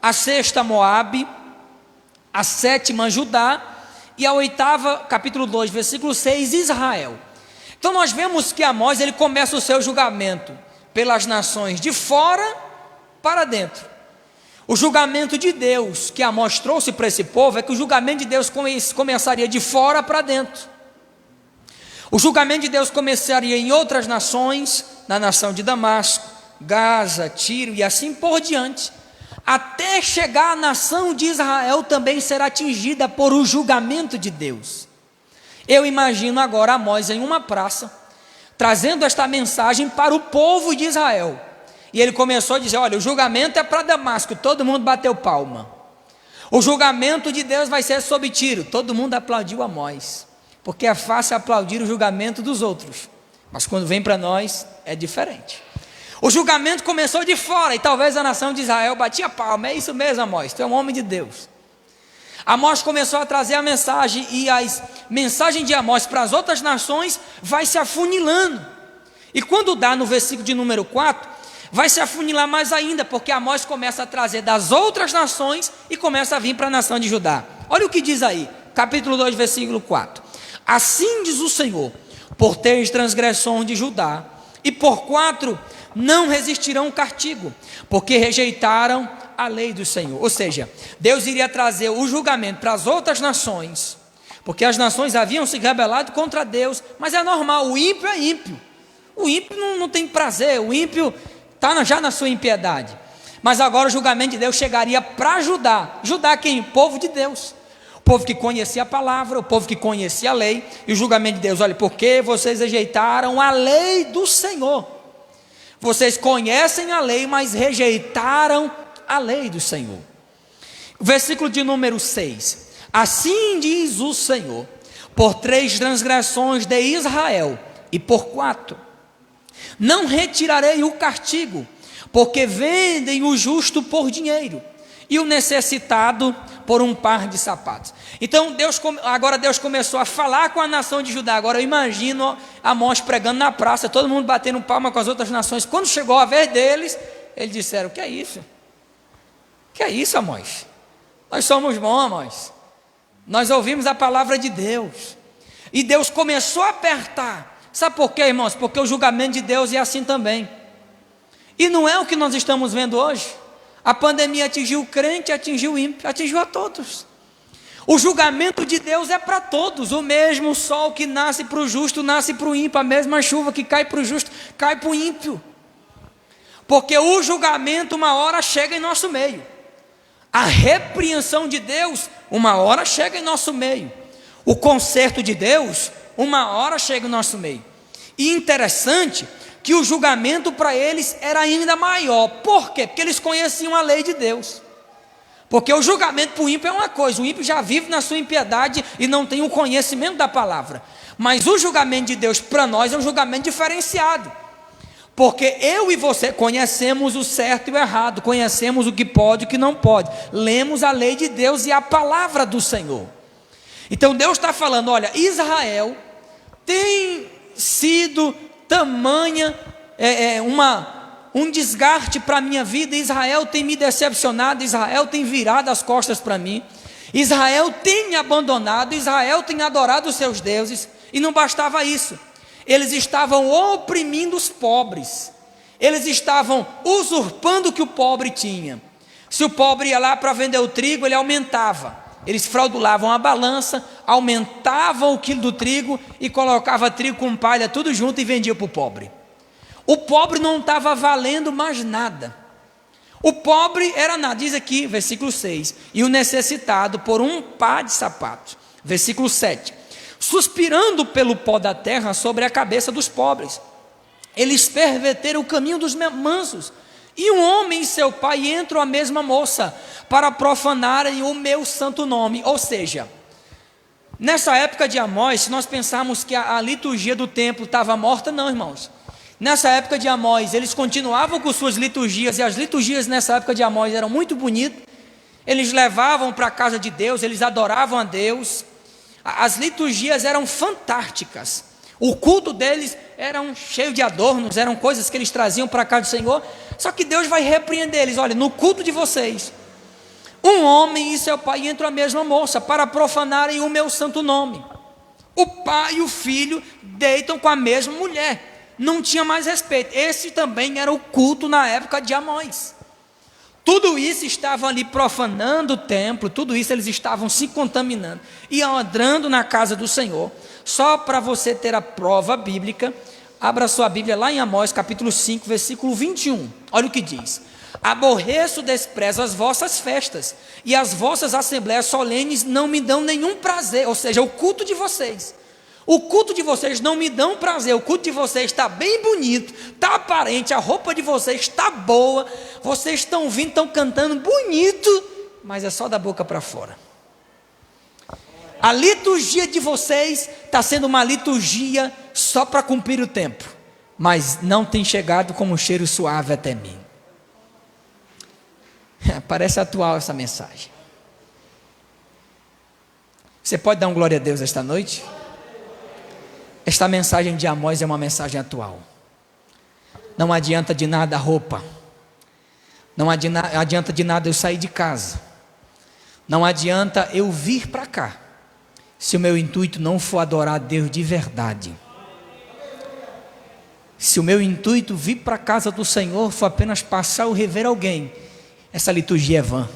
A sexta, Moabe. A sétima, Judá. E a oitava, capítulo 2, versículo 6, Israel. Então nós vemos que Amós, ele começa o seu julgamento pelas nações de fora para dentro. O julgamento de Deus que Amós trouxe para esse povo é que o julgamento de Deus começaria de fora para dentro. O julgamento de Deus começaria em outras nações, na nação de Damasco, Gaza, Tiro e assim por diante, até chegar à nação de Israel também será atingida por o julgamento de Deus. Eu imagino agora Amós em uma praça, trazendo esta mensagem para o povo de Israel. E ele começou a dizer: olha, o julgamento é para Damasco, todo mundo bateu palma. O julgamento de Deus vai ser sobre Tiro, todo mundo aplaudiu Amós, porque é fácil aplaudir o julgamento dos outros, mas quando vem para nós é diferente. O julgamento começou de fora, e talvez a nação de Israel batia palma. É isso mesmo, Amós, tu é um homem de Deus. Amós começou a trazer a mensagem, e a mensagem de Amós para as outras nações vai se afunilando. E quando dá no versículo de número 4, vai se afunilar mais ainda, porque Amós começa a trazer das outras nações e começa a vir para a nação de Judá. Olha o que diz aí, capítulo 2, versículo 4. Assim diz o Senhor: por teres transgressões de Judá, e por 4 não resistirão o castigo, porque rejeitaram a lei do Senhor. Ou seja, Deus iria trazer o julgamento para as outras nações, porque as nações haviam se rebelado contra Deus. Mas é normal, o ímpio é ímpio. O ímpio não tem prazer, o ímpio está já na sua impiedade. Mas agora o julgamento de Deus chegaria para Judá. Judá quem? O povo de Deus, o povo que conhecia a palavra, o povo que conhecia a lei. E o julgamento de Deus: olha, porque vocês rejeitaram a lei do Senhor. Vocês conhecem a lei, mas rejeitaram a lei do Senhor. Versículo de número 6. Assim diz o Senhor: por 3 transgressões de Israel, e por 4 não retirarei o castigo, porque vendem o justo por dinheiro, e o necessitado por um par de sapatos. Então agora Deus começou a falar com a nação de Judá. Agora eu imagino Amós pregando na praça, todo mundo batendo palma com as outras nações. Quando chegou a vez deles, eles disseram: que é isso? Que é isso, Amós? Nós somos bons, Amós. Nós ouvimos a palavra de Deus. E Deus começou a apertar. Sabe por quê, irmãos? Porque o julgamento de Deus é assim também. E não é o que nós estamos vendo hoje. A pandemia atingiu o crente, atingiu o ímpio, atingiu a todos. O julgamento de Deus é para todos. O mesmo sol que nasce para o justo, nasce para o ímpio. A mesma chuva que cai para o justo, cai para o ímpio. Porque o julgamento uma hora chega em nosso meio. A repreensão de Deus uma hora chega em nosso meio. O conserto de Deus uma hora chega em nosso meio. E interessante que o julgamento para eles era ainda maior. Por quê? Porque eles conheciam a lei de Deus. Porque o julgamento para o ímpio é uma coisa, o ímpio já vive na sua impiedade e não tem o conhecimento da palavra. Mas o julgamento de Deus para nós é um julgamento diferenciado. Porque eu e você conhecemos o certo e o errado, conhecemos o que pode e o que não pode. Lemos a lei de Deus e a palavra do Senhor. Então Deus está falando: olha, Israel tem sido tamanha um desgaste para a minha vida. Israel tem me decepcionado, Israel tem virado as costas para mim, Israel tem me abandonado, Israel tem adorado os seus deuses. E não bastava isso, eles estavam oprimindo os pobres, eles estavam usurpando o que o pobre tinha. Se o pobre ia lá para vender o trigo, ele aumentava. Eles fraudulavam a balança, aumentavam o quilo do trigo e colocavam trigo com palha, tudo junto, e vendiam para o pobre. O pobre não estava valendo mais nada. O pobre era nada. Diz aqui, versículo 6, e o necessitado por um par de sapatos. Versículo 7, suspirando pelo pó da terra sobre a cabeça dos pobres. Eles perverteram o caminho dos mansos. E um homem e seu pai entram a mesma moça para profanarem o meu santo nome. Ou seja, nessa época de Amós, se nós pensarmos que a liturgia do templo estava morta, não, irmãos. Nessa época de Amós, eles continuavam com suas liturgias, e as liturgias nessa época de Amós eram muito bonitas. Eles levavam para a casa de Deus, eles adoravam a Deus. As liturgias eram fantásticas. O culto deles era cheio de adornos, eram coisas que eles traziam para a casa do Senhor. Só que Deus vai repreender eles. Olha, no culto de vocês, um homem e seu pai entram a mesma moça para profanarem o meu santo nome. O pai e o filho deitam com a mesma mulher. Não tinha mais respeito. Esse também era o culto na época de Amós. Tudo isso estava ali profanando o templo, tudo isso eles estavam se contaminando e entrando na casa do Senhor. Só para você ter a prova bíblica, abra sua Bíblia lá em Amós capítulo 5, versículo 21. Olha o que diz: aborreço, desprezo as vossas festas, e as vossas assembleias solenes não me dão nenhum prazer. Ou seja, o culto de vocês. O culto de vocês não me dão prazer. O culto de vocês está bem bonito, está aparente, a roupa de vocês está boa, vocês estão vindo, estão cantando bonito, mas é só da boca para fora. A liturgia de vocês está sendo uma liturgia só para cumprir o tempo, mas não tem chegado como um cheiro suave até mim. Parece atual essa mensagem. Você pode dar um glória a Deus esta noite? Esta mensagem de Amós é uma mensagem atual. Não adianta de nada a roupa. Não adianta de nada eu sair de casa. Não adianta eu vir para cá, se o meu intuito não for adorar a Deus de verdade. Se o meu intuito vir para a casa do Senhor for apenas passar ou rever alguém, essa liturgia é vã.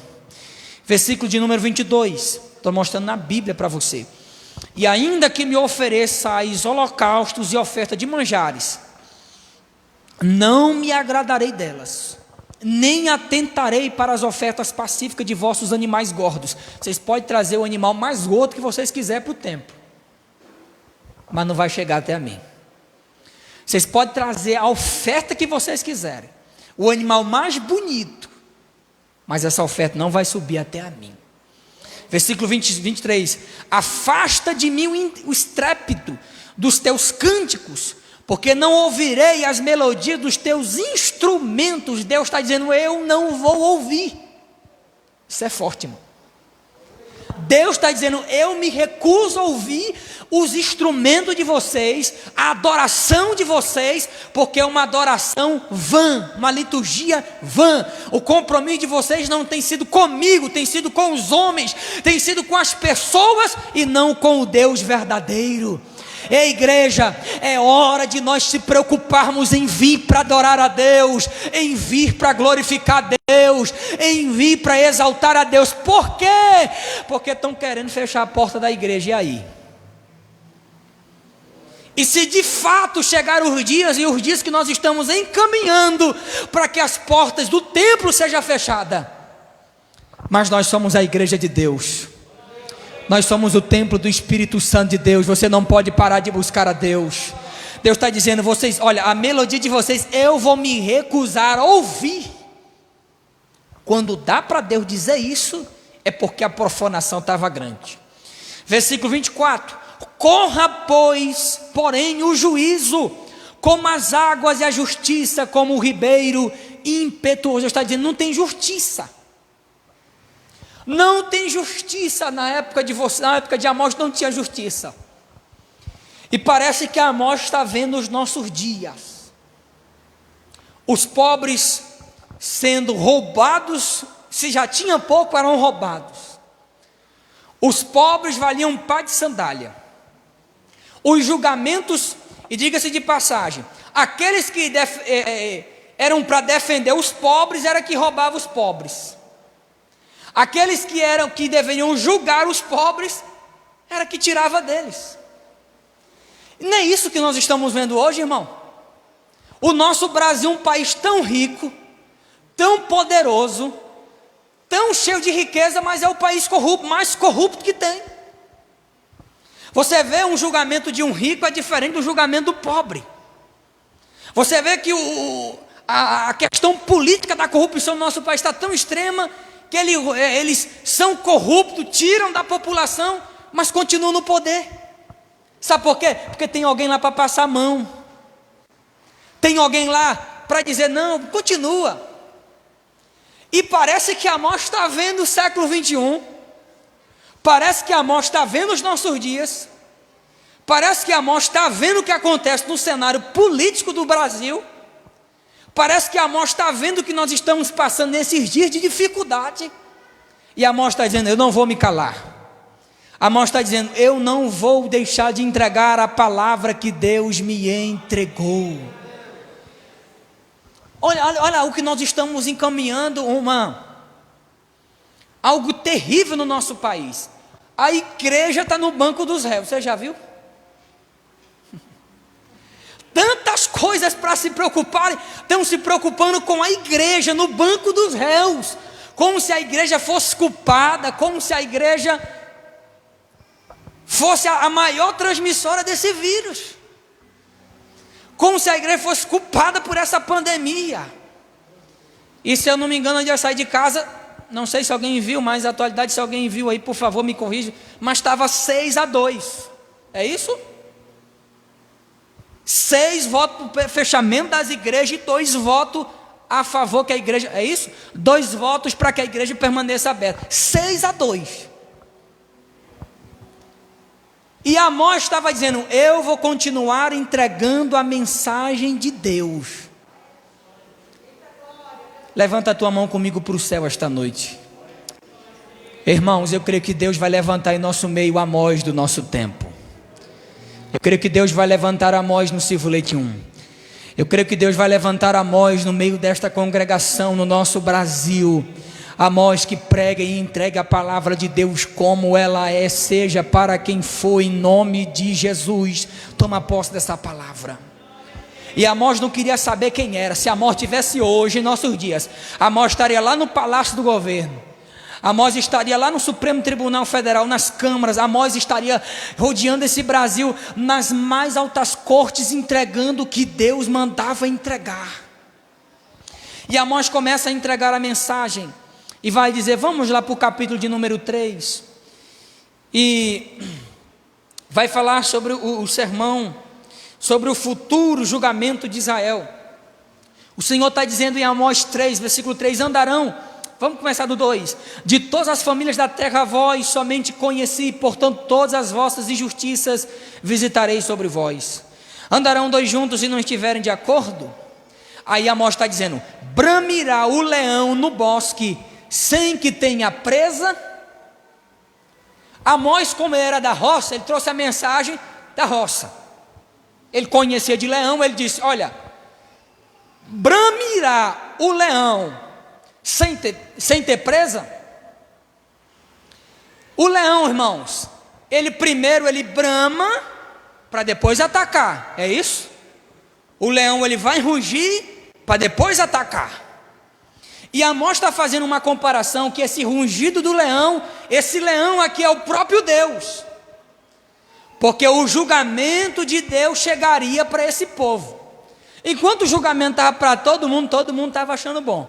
Versículo de número 22, estou mostrando na Bíblia para você. E ainda que me ofereçais holocaustos e oferta de manjares, não me agradarei delas, nem atentarei para as ofertas pacíficas de vossos animais gordos. Vocês podem trazer o animal mais gordo que vocês quiserem para o templo, mas não vai chegar até a mim. Vocês podem trazer a oferta que vocês quiserem, o animal mais bonito, mas essa oferta não vai subir até a mim. Versículo 23, afasta de mim o estrépito dos teus cânticos, porque não ouvirei as melodias dos teus instrumentos. Deus está dizendo, eu não vou ouvir. Isso é forte, irmão. Deus está dizendo, eu me recuso a ouvir os instrumentos de vocês, a adoração de vocês, porque é uma adoração vã, uma liturgia vã. O compromisso de vocês não tem sido comigo, tem sido com os homens, tem sido com as pessoas e não com o Deus verdadeiro. Ei, igreja, é hora de nós se preocuparmos em vir para adorar a Deus, em vir para glorificar a Deus, em vir para exaltar a Deus. Por quê? Porque estão querendo fechar a porta da igreja, e aí? E se de fato chegar os dias, e os dias que nós estamos encaminhando para que as portas do templo sejam fechadas, mas nós somos a igreja de Deus, nós somos o templo do Espírito Santo de Deus. Você não pode parar de buscar a Deus. Deus está dizendo, vocês, olha, a melodia de vocês, eu vou me recusar a ouvir. Quando dá para Deus dizer isso, é porque a profanação estava grande. Versículo 24, corra pois, porém, o juízo, como as águas, e a justiça como o ribeiro impetuoso. Deus está dizendo, não tem justiça. Não tem justiça. Na época de você, na época de Amós não tinha justiça. E parece que Amós está vendo os nossos dias. Os pobres sendo roubados, se já tinha pouco, eram roubados. Os pobres valiam um par de sandália. Os julgamentos, e diga-se de passagem, aqueles que eram para defender os pobres, era que roubavam os pobres. Aqueles que deveriam julgar os pobres, era que tirava deles. E não é isso que nós estamos vendo hoje, irmão. O nosso Brasil é um país tão rico, tão poderoso, tão cheio de riqueza, mas é o país mais corrupto que tem. Você vê um julgamento de um rico é diferente do julgamento do pobre. Você vê que a questão política da corrupção no nosso país está tão extrema, que eles são corruptos, tiram da população, mas continuam no poder. Sabe por quê? Porque tem alguém lá para passar a mão, tem alguém lá para dizer, não, continua. E parece que Amós está vendo o século 21, parece que Amós está vendo os nossos dias, Parece que Amós está vendo o que acontece no cenário político do Brasil. Parece que Amós está vendo o que nós estamos passando nesses dias de dificuldade. E Amós está dizendo: eu não vou me calar. Amós está dizendo: eu não vou deixar de entregar a palavra que Deus me entregou. Olha o que nós estamos encaminhando, algo terrível no nosso país. A igreja está no banco dos réus, você já viu? Tantas coisas para se preocuparem, estão se preocupando com a igreja no banco dos réus, como se a igreja fosse culpada, como se a igreja fosse a maior transmissora desse vírus, como se a igreja fosse culpada por essa pandemia. E se eu não me engano, antes de eu sair de casa, não sei se alguém viu, mas a atualidade, se alguém viu aí, por favor, me corrija, mas estava 6-2, é isso? 6 votos para o fechamento das igrejas e 2 votos a favor que a igreja, é isso? 2 votos para que a igreja permaneça aberta, 6-2. E Amós estava dizendo: eu vou continuar entregando a mensagem de Deus. Levanta a tua mão comigo para o céu esta noite. Irmãos, eu creio que Deus vai levantar em nosso meio Amós do nosso tempo. Eu creio que Deus vai levantar Amós no Silvio Leite 1. Eu creio que Deus vai levantar Amós no meio desta congregação no nosso Brasil. Amós que prega e entregue a palavra de Deus como ela é, seja para quem for, em nome de Jesus. Toma posse dessa palavra. E Amós não queria saber quem era. Se Amós tivesse hoje, em nossos dias, Amós estaria lá no palácio do governo, Amós estaria lá no Supremo Tribunal Federal, nas câmaras. Amós estaria rodeando esse Brasil nas mais altas cortes, entregando o que Deus mandava entregar. E Amós começa a entregar a mensagem e vai dizer, vamos lá para o capítulo de número 3, e vai falar sobre o sermão, sobre o futuro julgamento de Israel. O Senhor está dizendo em Amós 3, versículo 3, andarão, vamos começar do 2, de todas as famílias da terra vós somente conheci, portanto todas as vossas injustiças visitarei sobre vós. Andarão 2 juntos e não estiverem de acordo? Aí Amós está dizendo, bramirá o leão no bosque, sem que tenha presa? Amós, como era da roça, ele trouxe a mensagem da roça. Ele conhecia de leão, ele disse, olha, bramirá o leão sem ter presa? O leão, irmãos, ele primeiro brama para depois atacar, é isso? O leão ele vai rugir para depois atacar. E Amós está fazendo uma comparação que esse rugido do leão, esse leão aqui é o próprio Deus, porque o julgamento de Deus chegaria para esse povo. Enquanto o julgamento estava para todo mundo estava achando bom.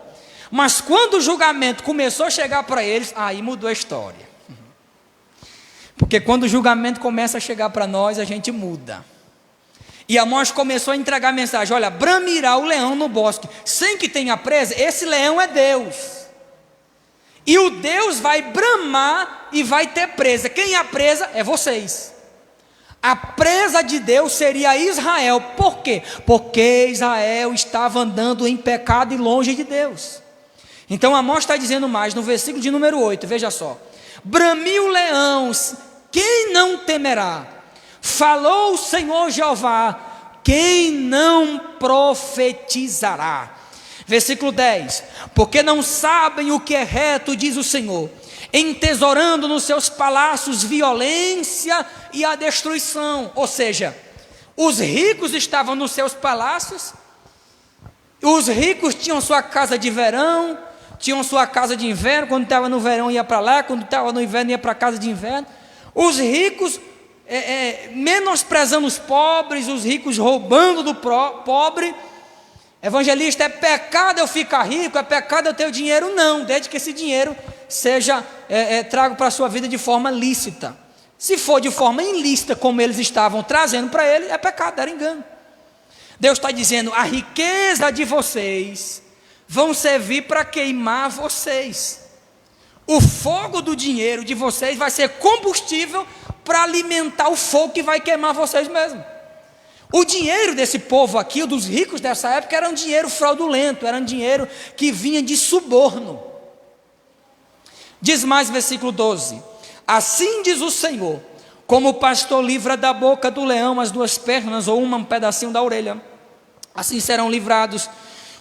Mas quando o julgamento começou a chegar para eles, aí mudou a história. Porque quando o julgamento começa a chegar para nós, a gente muda. E Amós começou a entregar a mensagem, olha, bramirá o leão no bosque, sem que tenha presa, esse leão é Deus. E o Deus vai bramar e vai ter presa. Quem é a presa? É vocês. A presa de Deus seria Israel. Por quê? Porque Israel estava andando em pecado e longe de Deus. Então Amós está dizendo mais, no versículo de número 8, veja só. Bramiu o leão, quem não temerá? Falou o Senhor Jeová, quem não profetizará? Versículo 10, porque não sabem o que é reto, diz o Senhor, entesourando nos seus palácios violência e a destruição. Ou seja, os ricos estavam nos seus palácios, os ricos tinham sua casa de verão, tinham sua casa de inverno, quando estava no verão ia para lá, quando estava no inverno ia para a casa de inverno. Os ricos menosprezando os pobres, os ricos roubando do pobre. Evangelista, é pecado eu ficar rico, é pecado eu ter o dinheiro? Não, desde que esse dinheiro seja trago para a sua vida de forma lícita. Se for de forma ilícita, como eles estavam trazendo para ele, é pecado, era engano. Deus está dizendo, a riqueza de vocês vão servir para queimar vocês. O fogo do dinheiro de vocês vai ser combustível para alimentar o fogo que vai queimar vocês mesmos. O dinheiro desse povo aqui, dos ricos dessa época, era um dinheiro fraudulento, era um dinheiro que vinha de suborno. Diz mais versículo 12: assim diz o Senhor, como o pastor livra da boca do leão as duas pernas ou um pedacinho da orelha, assim serão livrados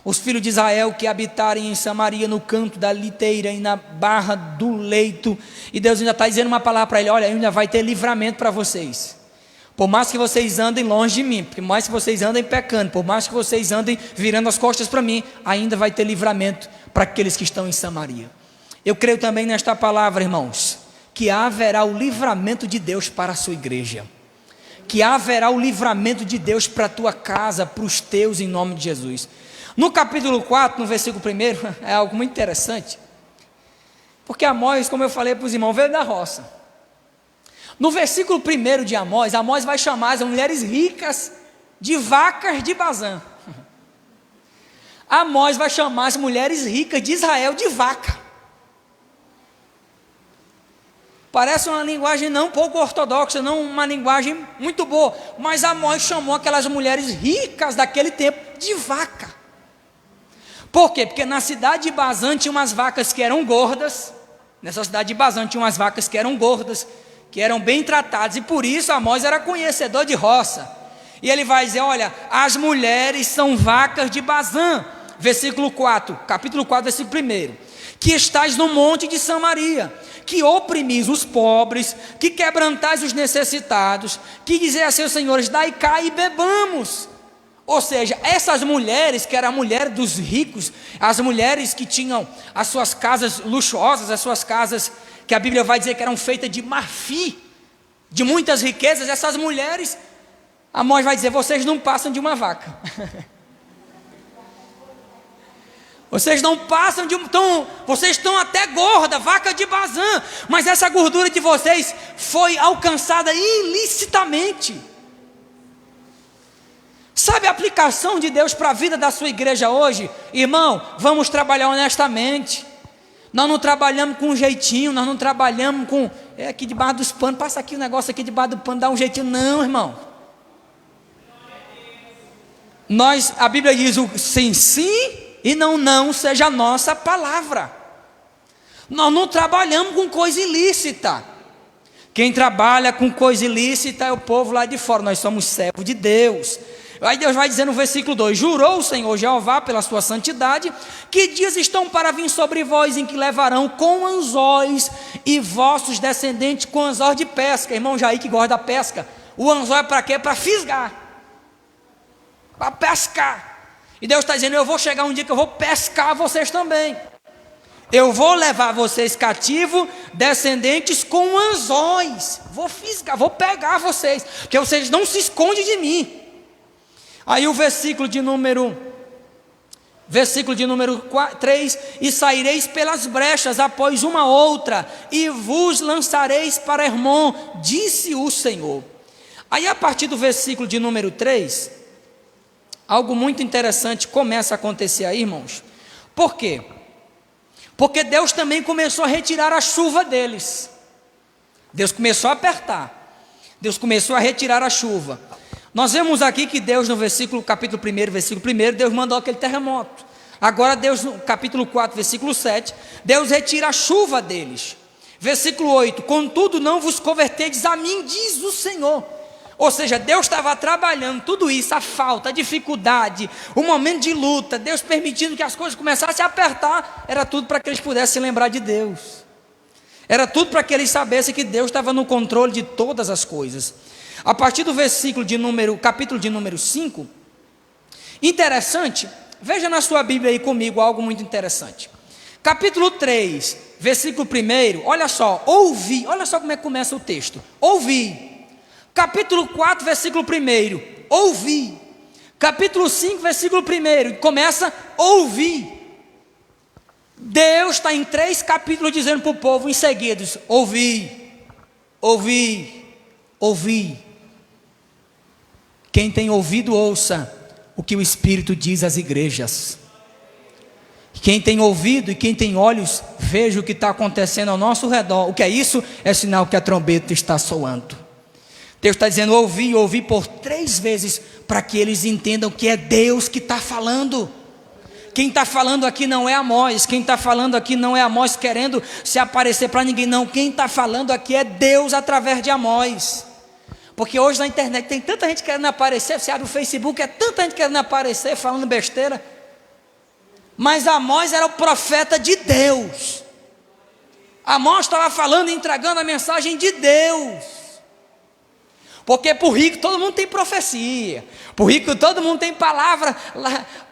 os filhos de Israel que habitarem em Samaria, no canto da liteira e na barra do leito. E Deus ainda está dizendo uma palavra para ele: olha, ainda vai ter livramento para vocês. Por mais que vocês andem longe de mim, por mais que vocês andem pecando, por mais que vocês andem virando as costas para mim, ainda vai ter livramento para aqueles que estão em Samaria. Eu creio também nesta palavra, irmãos, que haverá o livramento de Deus para a sua igreja, que haverá o livramento de Deus para a tua casa, para os teus, em nome de Jesus. No capítulo 4, no versículo 1, é algo muito interessante, porque Amós, como eu falei para os irmãos, veio da roça. No versículo 1 de Amós, Amós vai chamar as mulheres ricas de vacas de Bazã. Amós vai chamar as mulheres ricas de Israel de vaca. Parece uma linguagem não pouco ortodoxa, não uma linguagem muito boa, mas Amós chamou aquelas mulheres ricas daquele tempo de vaca. Por quê? Porque na cidade de Bazã tinha umas vacas que eram gordas, nessa cidade de Bazã tinha umas vacas que eram gordas, que eram bem tratadas, e por isso Amós era conhecedor de roça. E ele vai dizer: olha, as mulheres são vacas de Bazã, versículo 4, capítulo 4, versículo 1, que estais no monte de Samaria, que oprimis os pobres, que quebrantais os necessitados, que dizei a seus senhores: dai cá e bebamos. Ou seja, essas mulheres, que eram a mulher dos ricos, as mulheres que tinham as suas casas luxuosas, as suas casas que a Bíblia vai dizer que eram feitas de marfim, de muitas riquezas, essas mulheres, Amós vai dizer: vocês não passam de uma vaca. Vocês não passam de vocês estão até gorda, vaca de Bazã, mas essa gordura de vocês foi alcançada ilicitamente. Sabe a aplicação de Deus para a vida da sua igreja hoje? Irmão, vamos trabalhar honestamente. Nós não trabalhamos com um jeitinho, nós não trabalhamos com aqui debaixo dos panos, passa aqui o negócio aqui debaixo do pano, dá um jeitinho. Não, irmão. A Bíblia diz o sim, sim, e não seja a nossa palavra. Nós não trabalhamos com coisa ilícita. Quem trabalha com coisa ilícita é o povo lá de fora. Nós somos servos de Deus. Aí Deus vai dizer no versículo 2: jurou o Senhor Jeová pela sua santidade, que dias estão para vir sobre vós, em que levarão com anzóis e vossos descendentes com anzóis de pesca. Irmão Jair que gosta da pesca, o anzol é para quê? Para fisgar, para pescar. E Deus está dizendo: eu vou chegar um dia que eu vou pescar vocês também. Eu vou levar vocês cativos, descendentes com anzóis. Vou fisgar, vou pegar vocês, porque vocês não se escondem de mim. Aí o versículo de número 3: e saireis pelas brechas após uma outra, e vos lançareis para Hermon, disse o Senhor. Aí a partir do versículo de número 3, algo muito interessante começa a acontecer aí, irmãos. Por quê? Porque Deus também começou a retirar a chuva deles. Deus começou a apertar, Deus começou a retirar a chuva. Nós vemos aqui que Deus, no capítulo 1, versículo 1, Deus mandou aquele terremoto. Agora Deus, no capítulo 4, versículo 7, Deus retira a chuva deles. Versículo 8: contudo não vos convertedes a mim, diz o Senhor. Ou seja, Deus estava trabalhando tudo isso, a falta, a dificuldade, o momento de luta, Deus permitindo que as coisas começassem a apertar, era tudo para que eles pudessem lembrar de Deus. Era tudo para que eles sabessem que Deus estava no controle de todas as coisas. A partir do capítulo de número 5, interessante, veja na sua Bíblia aí comigo algo muito interessante. Capítulo 3, versículo 1, olha só, ouvi, olha só como é que começa o texto, ouvi. Capítulo 4, versículo 1, ouvi. Capítulo 5, versículo 1, começa, ouvi. Deus está em 3 capítulos dizendo para o povo em seguidos: ouvi, ouvi, ouvi. Quem tem ouvido, ouça o que o Espírito diz às igrejas. Quem tem ouvido e quem tem olhos, veja o que está acontecendo ao nosso redor. O que é isso? É sinal que a trombeta está soando. Deus está dizendo, ouvi por 3 vezes, para que eles entendam que é Deus que está falando. Quem está falando aqui não é Amós, quem está falando aqui não é Amós querendo se aparecer para ninguém, não. Quem está falando aqui é Deus através de Amós. Porque hoje na internet tem tanta gente querendo aparecer, você abre o Facebook, é tanta gente querendo aparecer, falando besteira. Mas Amós era o profeta de Deus. Amós estava falando e entregando a mensagem de Deus. Porque para o rico todo mundo tem profecia, para o rico todo mundo tem palavra,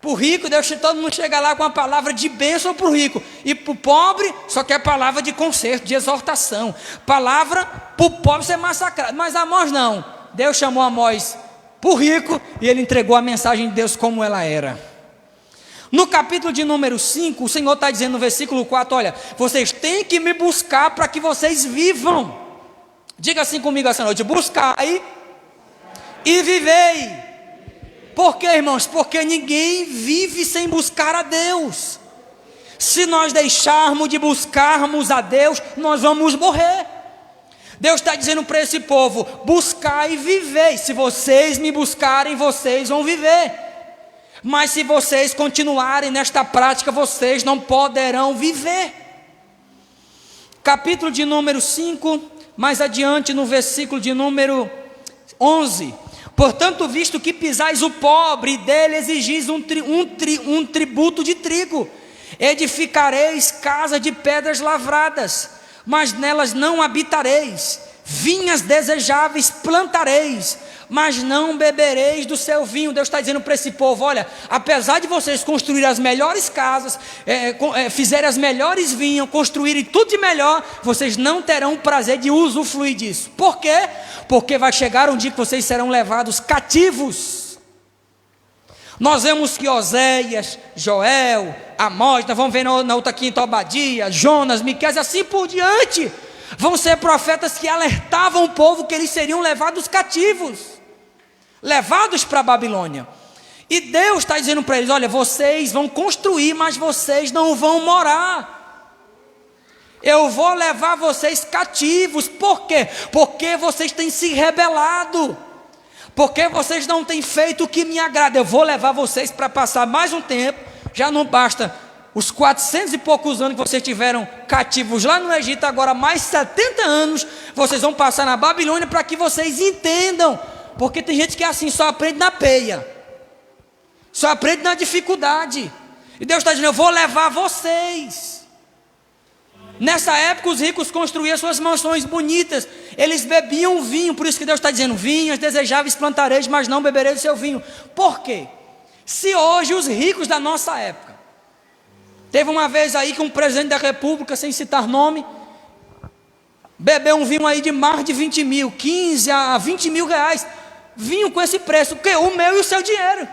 para o rico todo mundo chega lá com a palavra de bênção para o rico, e para o pobre só quer palavra de conserto, de exortação, palavra para o pobre ser massacrado. Mas Amós não, Deus chamou Amós para o rico e ele entregou a mensagem de Deus como ela era. No capítulo de número 5, o Senhor está dizendo no versículo 4, olha, vocês têm que me buscar para que vocês vivam. Diga assim comigo essa noite, buscai e vivei. Por quê, irmãos? Porque ninguém vive sem buscar a Deus. Se nós deixarmos de buscarmos a Deus, nós vamos morrer. Deus está dizendo para esse povo, buscai e vivei. Se vocês me buscarem, vocês vão viver. Mas se vocês continuarem nesta prática, vocês não poderão viver. Capítulo de número 5, mais adiante no versículo de número 11. Portanto, visto que pisais o pobre, e dele exigis um tributo de trigo, edificareis casa de pedras lavradas, mas nelas não habitareis. Vinhas desejáveis plantareis, mas não bebereis do seu vinho. Deus está dizendo para esse povo, olha, apesar de vocês construírem as melhores casas, fizerem as melhores vinhas, construírem tudo de melhor, vocês não terão o prazer de usufruir disso. Por quê? Porque vai chegar um dia que vocês serão levados cativos. Nós vemos que Oséias, Joel, Amós, nós vamos ver na outra quinta Obadias, Jonas, Miqueias, assim por diante, vão ser profetas que alertavam o povo que eles seriam levados cativos, levados para a Babilônia. E Deus está dizendo para eles, olha, vocês vão construir, mas vocês não vão morar. Eu vou levar vocês cativos. Por quê? Porque vocês têm se rebelado, porque vocês não têm feito o que me agrada. Eu vou levar vocês para passar mais um tempo. Já não basta os 400 e poucos anos que vocês tiveram cativos lá no Egito, agora mais 70 anos, vocês vão passar na Babilônia, para que vocês entendam. Porque tem gente que é assim, só aprende na peia, só aprende na dificuldade. E Deus está dizendo, eu vou levar vocês. Nessa época os ricos construíam suas mansões bonitas, eles bebiam vinho, por isso que Deus está dizendo, vinhas desejáveis plantareis, mas não bebereis do seu vinho. Por quê? Se hoje os ricos da nossa época, teve uma vez aí que um presidente da república, sem citar nome, bebeu um vinho aí de mais de 20 mil, 15 a 20 mil reais, vinho com esse preço, que o meu e o seu dinheiro,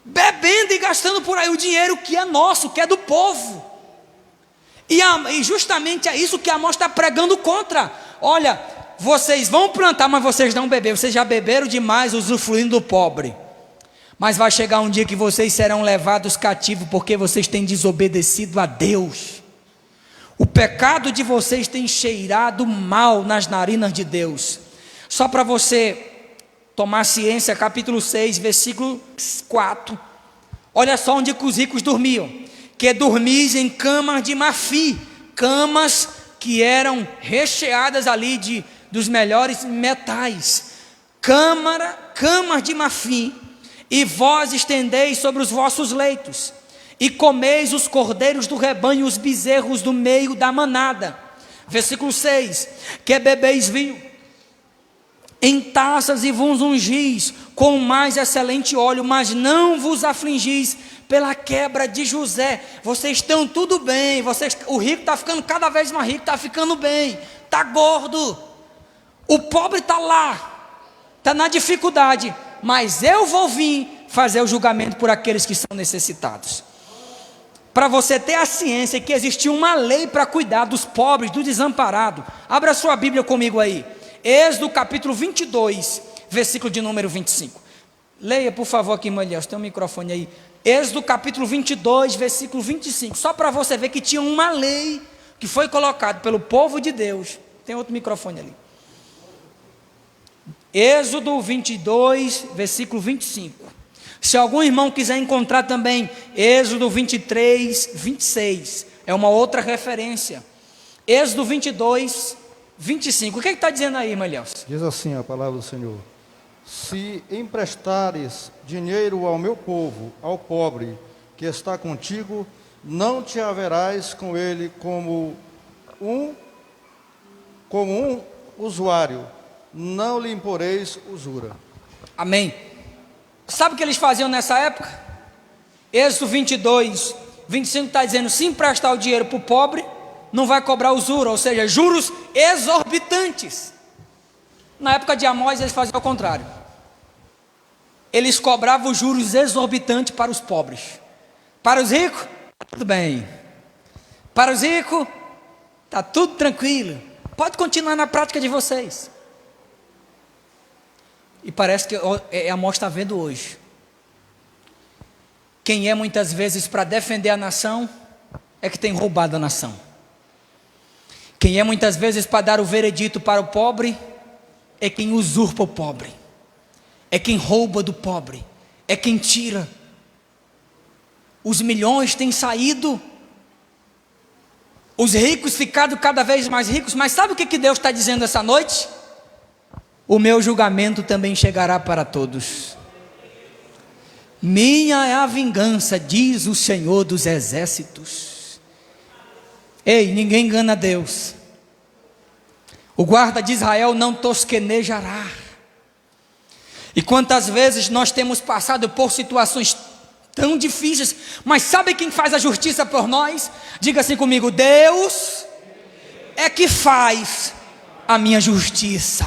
bebendo e gastando por aí o dinheiro que é nosso, que é do povo, e justamente é isso que Amós está pregando contra. Olha, vocês vão plantar, mas vocês não beberam, vocês já beberam demais usufruindo do pobre. Mas vai chegar um dia que vocês serão levados cativos, porque vocês têm desobedecido a Deus. O pecado de vocês tem cheirado mal nas narinas de Deus. Só para você tomar ciência, capítulo 6, versículo 4. Olha só onde que os ricos dormiam. Que dormis em camas de marfim, camas que eram recheadas ali dos melhores metais. Camas de marfim. E vós estendeis sobre os vossos leitos, e comeis os cordeiros do rebanho, os bezerros do meio da manada. Versículo 6, que bebeis vinho em taças e vos ungis com o mais excelente óleo, mas não vos afligis pela quebra de José. Vocês estão tudo bem, o rico está ficando cada vez mais rico, está ficando bem, está gordo, o pobre está lá, está na dificuldade, mas eu vou vir fazer o julgamento por aqueles que são necessitados. Para você ter a ciência que existia uma lei para cuidar dos pobres, do desamparado. Abra sua Bíblia comigo aí, Êxodo capítulo 22, versículo de número 25. Leia por favor aqui, irmã Elias, tem um microfone aí. Êxodo capítulo 22, versículo 25. Só para você ver que tinha uma lei que foi colocada pelo povo de Deus. Tem outro microfone ali. Êxodo 22, versículo 25. Se algum irmão quiser encontrar também, Êxodo 23, 26. É uma outra referência. Êxodo 22, 25. O que está dizendo aí, irmã Elielce? Diz assim a palavra do Senhor: se emprestares dinheiro ao meu povo, ao pobre que está contigo, não te haverás com ele como um usuário, não lhe imporeis usura. Amém. Sabe o que eles faziam nessa época? Êxodo 22, 25 está dizendo: se emprestar o dinheiro para o pobre, não vai cobrar usura, ou seja, juros exorbitantes. Na época de Amós eles faziam o contrário. Eles cobravam juros exorbitantes para os pobres. Para os ricos, tudo bem. Para os ricos, está tudo tranquilo. Pode continuar na prática de vocês. E parece que Amós está vendo hoje. Quem é muitas vezes para defender a nação, é que tem roubado a nação. Quem é muitas vezes para dar o veredito para o pobre, é quem usurpa o pobre. É quem rouba do pobre. É quem tira. Os milhões têm saído. Os ricos ficado cada vez mais ricos. Mas sabe o que Deus está dizendo essa noite? O meu julgamento também chegará para todos. Minha é a vingança, diz o Senhor dos exércitos. Ei, ninguém engana Deus. O guarda de Israel não tosquenejará. E quantas vezes nós temos passado por situações tão difíceis, mas sabe quem faz a justiça por nós? Diga assim comigo: Deus é que faz a minha justiça.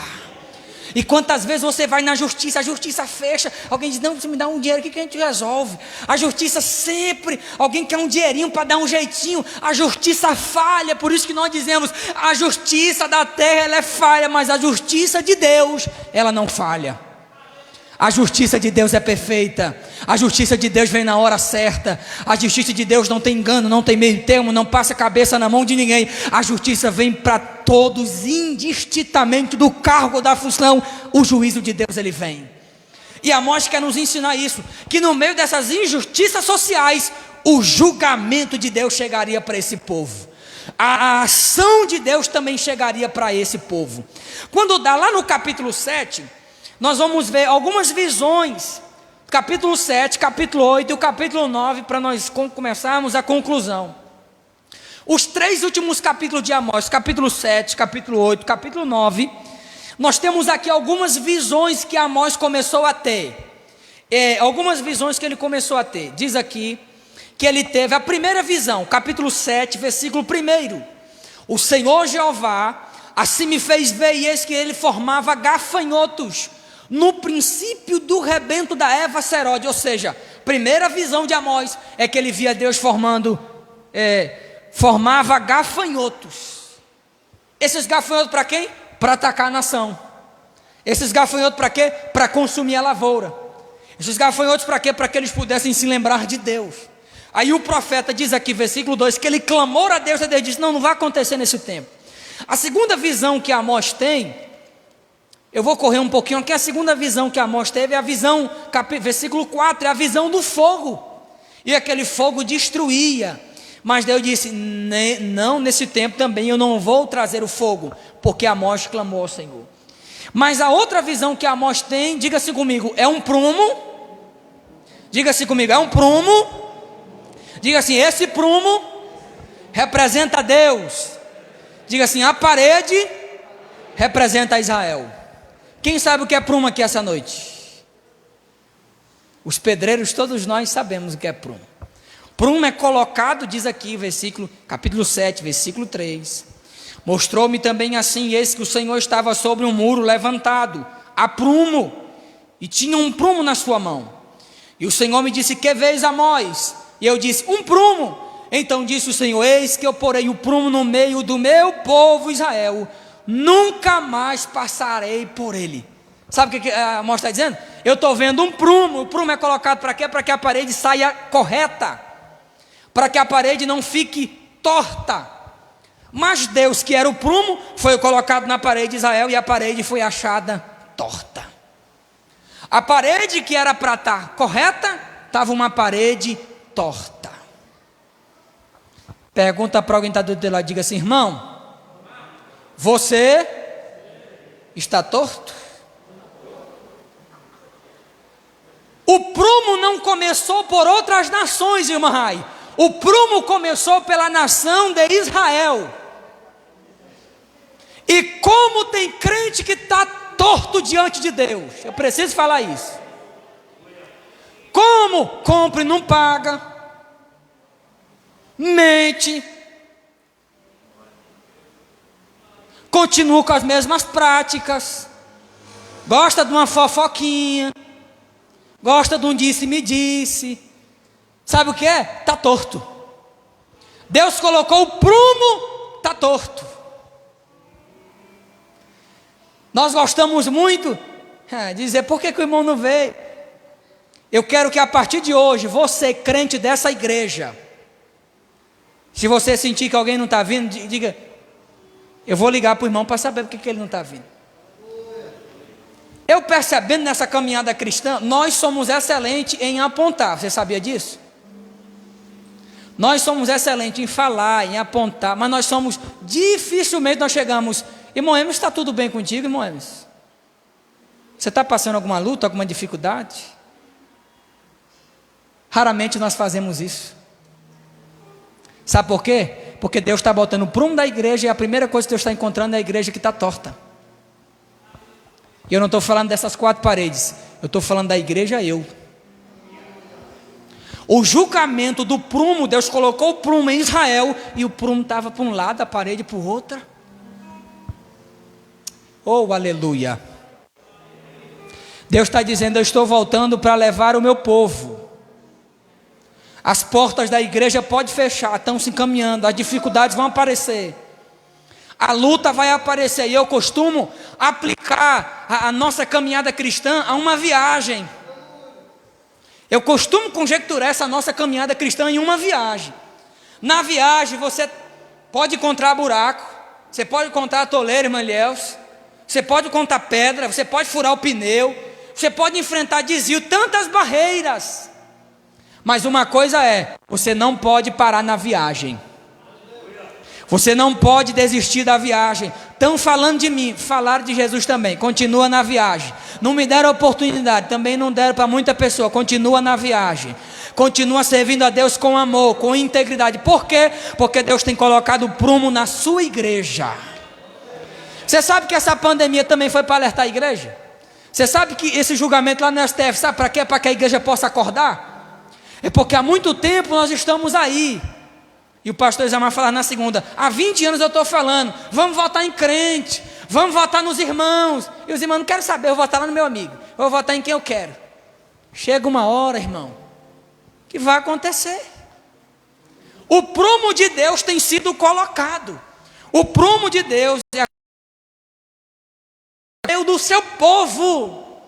E quantas vezes você vai na justiça, a justiça fecha, alguém diz: não, você me dá um dinheiro, o que a gente resolve? A justiça sempre, alguém quer um dinheirinho para dar um jeitinho, a justiça falha. Por isso que nós dizemos: a justiça da terra ela é falha, mas a justiça de Deus, ela não falha. A justiça de Deus é perfeita. A justiça de Deus vem na hora certa. A justiça de Deus não tem engano, não tem meio termo, não passa a cabeça na mão de ninguém. A justiça vem para todos indistintamente do cargo da função. O juízo de Deus ele vem. E Amós quer nos ensinar isso, que no meio dessas injustiças sociais, o julgamento de Deus chegaria para esse povo. A ação de Deus também chegaria para esse povo. Quando dá lá no capítulo 7, nós vamos ver algumas visões, capítulo 7, capítulo 8 e o capítulo 9, para nós começarmos a conclusão. Os 3 últimos capítulos de Amós, capítulo 7, capítulo 8, capítulo 9, nós temos aqui algumas visões que Amós começou a ter. Algumas visões que ele começou a ter. Diz aqui que ele teve a primeira visão, capítulo 7, versículo 1. O Senhor Jeová assim me fez ver, e eis que ele formava gafanhotos no princípio do rebento da Eva Serode. Ou seja, primeira visão de Amós é que ele via Deus formava gafanhotos. Esses gafanhotos para quem? Para atacar a nação. Esses gafanhotos para quê? Para consumir a lavoura. Esses gafanhotos para quê? Para que eles pudessem se lembrar de Deus. Aí o profeta diz aqui, versículo 2, que ele clamou a Deus, e Deus disse: não vai acontecer nesse tempo. A segunda visão que Amós tem, eu vou correr um pouquinho aqui. A segunda visão que Amós teve é a visão, versículo 4, é a visão do fogo. E aquele fogo destruía. Mas Deus disse: não, nesse tempo também eu não vou trazer o fogo, porque Amós clamou ao Senhor. Mas a outra visão que Amós tem, diga assim comigo, é um prumo. Diga assim comigo, é um prumo. Diga assim, esse prumo representa Deus. Diga assim, a parede representa Israel. Quem sabe o que é prumo aqui essa noite? Os pedreiros, todos nós sabemos o que é prumo. Prumo é colocado, diz aqui, capítulo 7, versículo 3. Mostrou-me também assim, eis que o Senhor estava sobre um muro levantado, a prumo, e tinha um prumo na sua mão. E o Senhor me disse: que vês, Amós? E eu disse: um prumo. Então disse o Senhor: eis que eu porei o prumo no meio do meu povo Israel, nunca mais passarei por ele. Sabe o que Amós está dizendo? eu estou vendo um prumo. O prumo é colocado para quê? Para que a parede saia correta, para que a parede não fique torta. Mas Deus, que era o prumo, foi colocado na parede de Israel e a parede foi achada torta. A parede que era para estar correta, estava uma parede torta. Pergunta para alguém que está do teu lado, diga assim: irmão, você está torto? O prumo não começou por outras nações, irmã Rai. O prumo começou pela nação de Israel. E como tem crente que está torto diante de Deus, eu preciso falar isso. Como? Compra e não paga, mente, continua com as mesmas práticas, gosta de uma fofoquinha, gosta de um disse-me-disse. Sabe o que é? Está torto. Deus colocou o prumo, está torto. Nós gostamos muito de dizer: por que o irmão não veio? Eu quero que a partir de hoje, você, crente dessa igreja, se você sentir que alguém não está vindo, diga: eu vou ligar para o irmão para saber por que ele não está vindo. Eu percebendo nessa caminhada cristã, nós somos excelentes em apontar. Você sabia disso? Nós somos excelentes em falar, em apontar, mas nós somos, dificilmente nós chegamos: irmão Emes, está tudo bem contigo, irmão Emes? Você está passando alguma luta, alguma dificuldade? Raramente nós fazemos isso. Sabe por quê? Porque Deus está botando o prumo da igreja e a primeira coisa que Deus está encontrando é a igreja que está torta. E eu não estou falando dessas 4 paredes, eu estou falando da igreja eu. O julgamento do prumo, Deus colocou o prumo em Israel e o prumo estava para um lado, a parede para o outro. Oh, aleluia. Deus está dizendo: eu estou voltando para levar o meu povo. As portas da igreja podem fechar, estão se encaminhando, as dificuldades vão aparecer, a luta vai aparecer. E eu costumo aplicar a nossa caminhada cristã a uma viagem. Eu costumo conjecturar essa nossa caminhada cristã em uma viagem. Na viagem você pode encontrar buraco, você pode encontrar atoleiro, irmã Elielce, você pode encontrar pedra, você pode furar o pneu, você pode enfrentar desvio, tantas barreiras. Mas uma coisa é: você não pode parar na viagem. Você não pode desistir da viagem. Estão falando de mim, falaram de Jesus também. Continua na viagem. Não me deram oportunidade, também não deram para muita pessoa. Continua na viagem. Continua servindo a Deus com amor, com integridade. Por quê? Porque Deus tem colocado o prumo na sua igreja. Você sabe que essa pandemia também foi para alertar a igreja? Você sabe que esse julgamento lá no STF, sabe para quê? Para que a igreja possa acordar? É porque há muito tempo nós estamos aí. E o pastor Isamar falar na segunda: há 20 anos eu estou falando, vamos votar em crente, vamos votar nos irmãos. E os irmãos: não quero saber, eu vou votar lá no meu amigo, eu vou votar em quem eu quero. Chega uma hora, irmão, que vai acontecer. O prumo de Deus tem sido colocado. O prumo de Deus é o do seu povo.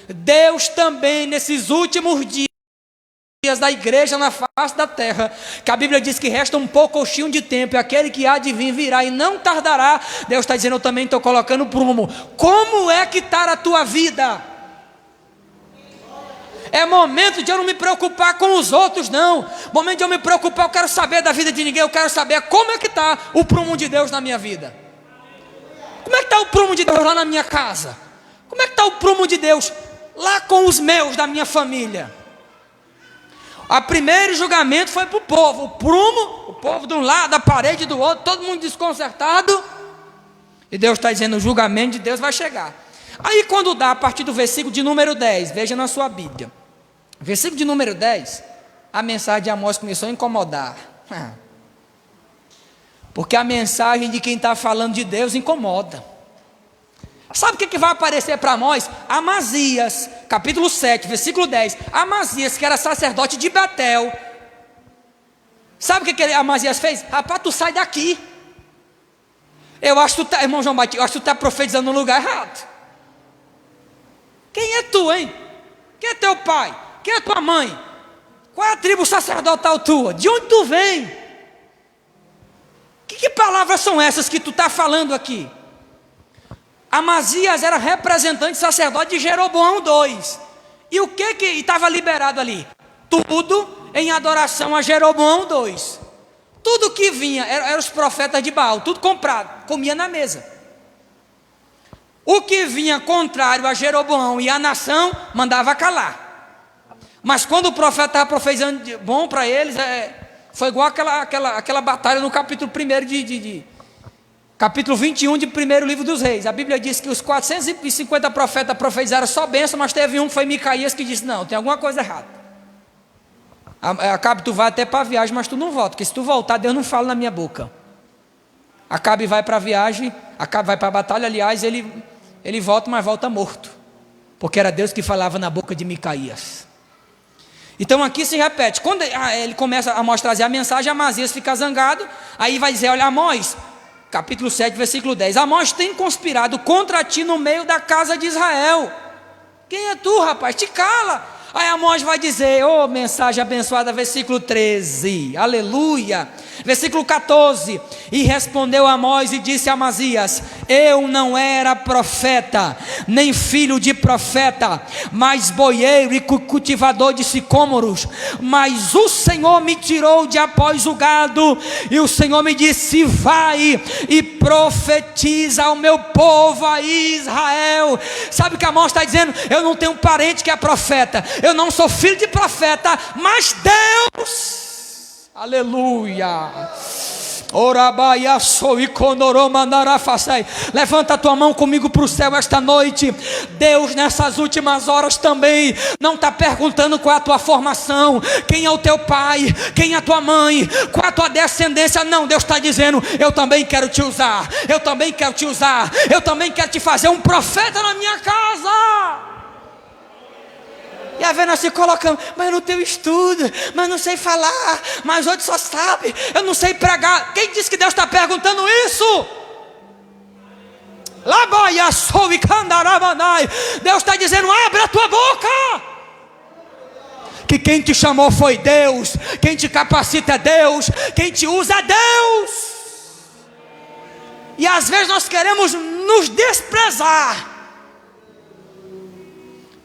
Deus também, nesses últimos dias da igreja na face da terra, que a Bíblia diz que resta um pouquinho de tempo, e aquele que há de vir virá e não tardará. Deus está dizendo: eu também estou colocando prumo. Como é que está a tua vida? É momento de eu não me preocupar com os outros, não. Momento de eu me preocupar, eu quero saber da vida de ninguém, eu quero saber como é que está o prumo de Deus na minha vida. Como é que está o prumo de Deus lá na minha casa? Como é que está o prumo de Deus lá com os meus, da minha família? O primeiro julgamento foi para o povo. O prumo, o povo de um lado, a parede do outro, todo mundo desconcertado. E Deus está dizendo: o julgamento de Deus vai chegar. Aí quando dá, a partir do versículo de número 10, veja na sua Bíblia. Versículo de número 10, a mensagem de Amós começou a incomodar. Porque a mensagem de quem está falando de Deus incomoda. Sabe o que vai aparecer para nós? Amazias, capítulo 7, versículo 10. Amazias, que era sacerdote de Betel. Sabe o que Amazias fez? Rapaz, tu sai daqui. Eu acho que tu tá, irmão João Batista, eu acho que tu está profetizando no lugar errado. Quem é tu, hein? Quem é teu pai? Quem é tua mãe? Qual é a tribo sacerdotal tua? De onde tu vem? Que palavras são essas que tu está falando aqui? Amazias era representante sacerdote de Jeroboão II. E o que estava liberado ali? Tudo em adoração a Jeroboão II. Tudo que vinha, eram os profetas de Baal, tudo comprado, comia na mesa. O que vinha contrário a Jeroboão e a nação, mandava calar. Mas quando o profeta estava profetizando bom para eles, foi igual aquela batalha no capítulo 1 capítulo 21 de 1º livro dos reis. A Bíblia diz que os 450 profetas profetizaram só bênção, mas teve um que foi Micaías que disse, não, tem alguma coisa errada. Acabe, tu vai até para a viagem, mas tu não volta, porque se tu voltar, Deus não fala na minha boca. Acabe vai para a viagem, Acabe vai para a batalha, aliás, ele volta, mas volta morto, porque era Deus que falava na boca de Micaías. Então aqui se repete, quando ele começa a trazer a mensagem, Amazias fica zangado, aí vai dizer, olha, Amós, capítulo 7, versículo 10, Amós tem conspirado contra ti no meio da casa de Israel. Quem é tu, rapaz? Te cala. Aí Amós vai dizer, mensagem abençoada, versículo 13, aleluia, versículo 14, e respondeu Amós e disse a Amazias, eu não era profeta, nem filho de profeta, mas boieiro e cultivador de sicômoros, mas o Senhor me tirou de após o gado, e o Senhor me disse, vai e profetiza ao meu povo, a Israel. Sabe o que Amós está dizendo? Eu não tenho parente que é profeta, eu não sou filho de profeta, mas Deus, aleluia, levanta a tua mão comigo para o céu esta noite. Deus nessas últimas horas também não está perguntando qual é a tua formação, quem é o teu pai, quem é a tua mãe, qual é a tua descendência. Não, Deus está dizendo, eu também quero te usar, eu também quero te usar, eu também quero te fazer um profeta na minha casa. E a vez nós se colocamos, mas eu não tenho estudo, mas não sei falar, mas hoje só sabe, eu não sei pregar. Quem disse que Deus está perguntando isso? Deus está dizendo, abre a tua boca. Que quem te chamou foi Deus, quem te capacita é Deus, quem te usa é Deus. E às vezes nós queremos nos desprezar.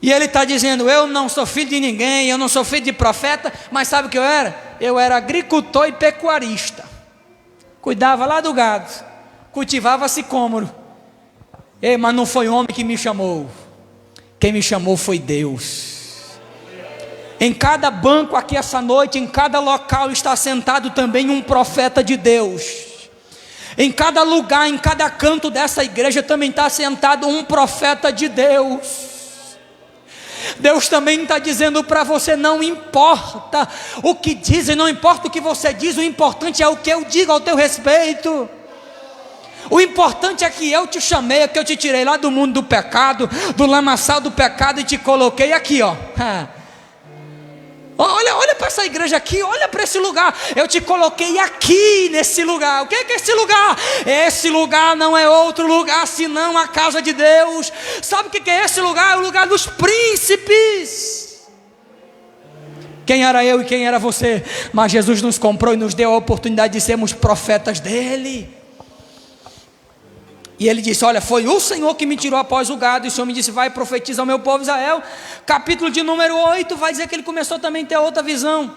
E ele está dizendo, eu não sou filho de ninguém, eu não sou filho de profeta, mas sabe o que eu era? Eu era agricultor e pecuarista, cuidava lá do gado, cultivava sicômoro. Mas não foi homem que me chamou, quem me chamou foi Deus. Em cada banco aqui essa noite, em cada local está sentado também um profeta de Deus. Em cada lugar, em cada canto dessa igreja também está sentado um profeta de Deus. Deus também está dizendo para você, não importa o que dizem, não importa o que você diz, o importante é o que eu digo ao teu respeito. O importante é que eu te chamei, é que eu te tirei lá do mundo do pecado, do lamaçal do pecado e te coloquei aqui, ó. Olha para essa igreja aqui, olha para esse lugar. Eu te coloquei aqui nesse lugar. O que é esse lugar? Esse lugar não é outro lugar senão a casa de Deus. Sabe o que é esse lugar? É o lugar dos príncipes. Quem era eu e quem era você? Mas Jesus nos comprou e nos deu a oportunidade de sermos profetas dele. E ele disse, olha, foi o Senhor que me tirou após o gado, e o Senhor me disse, vai profetizar ao meu povo Israel. Capítulo de número 8, vai dizer que ele começou também a ter outra visão.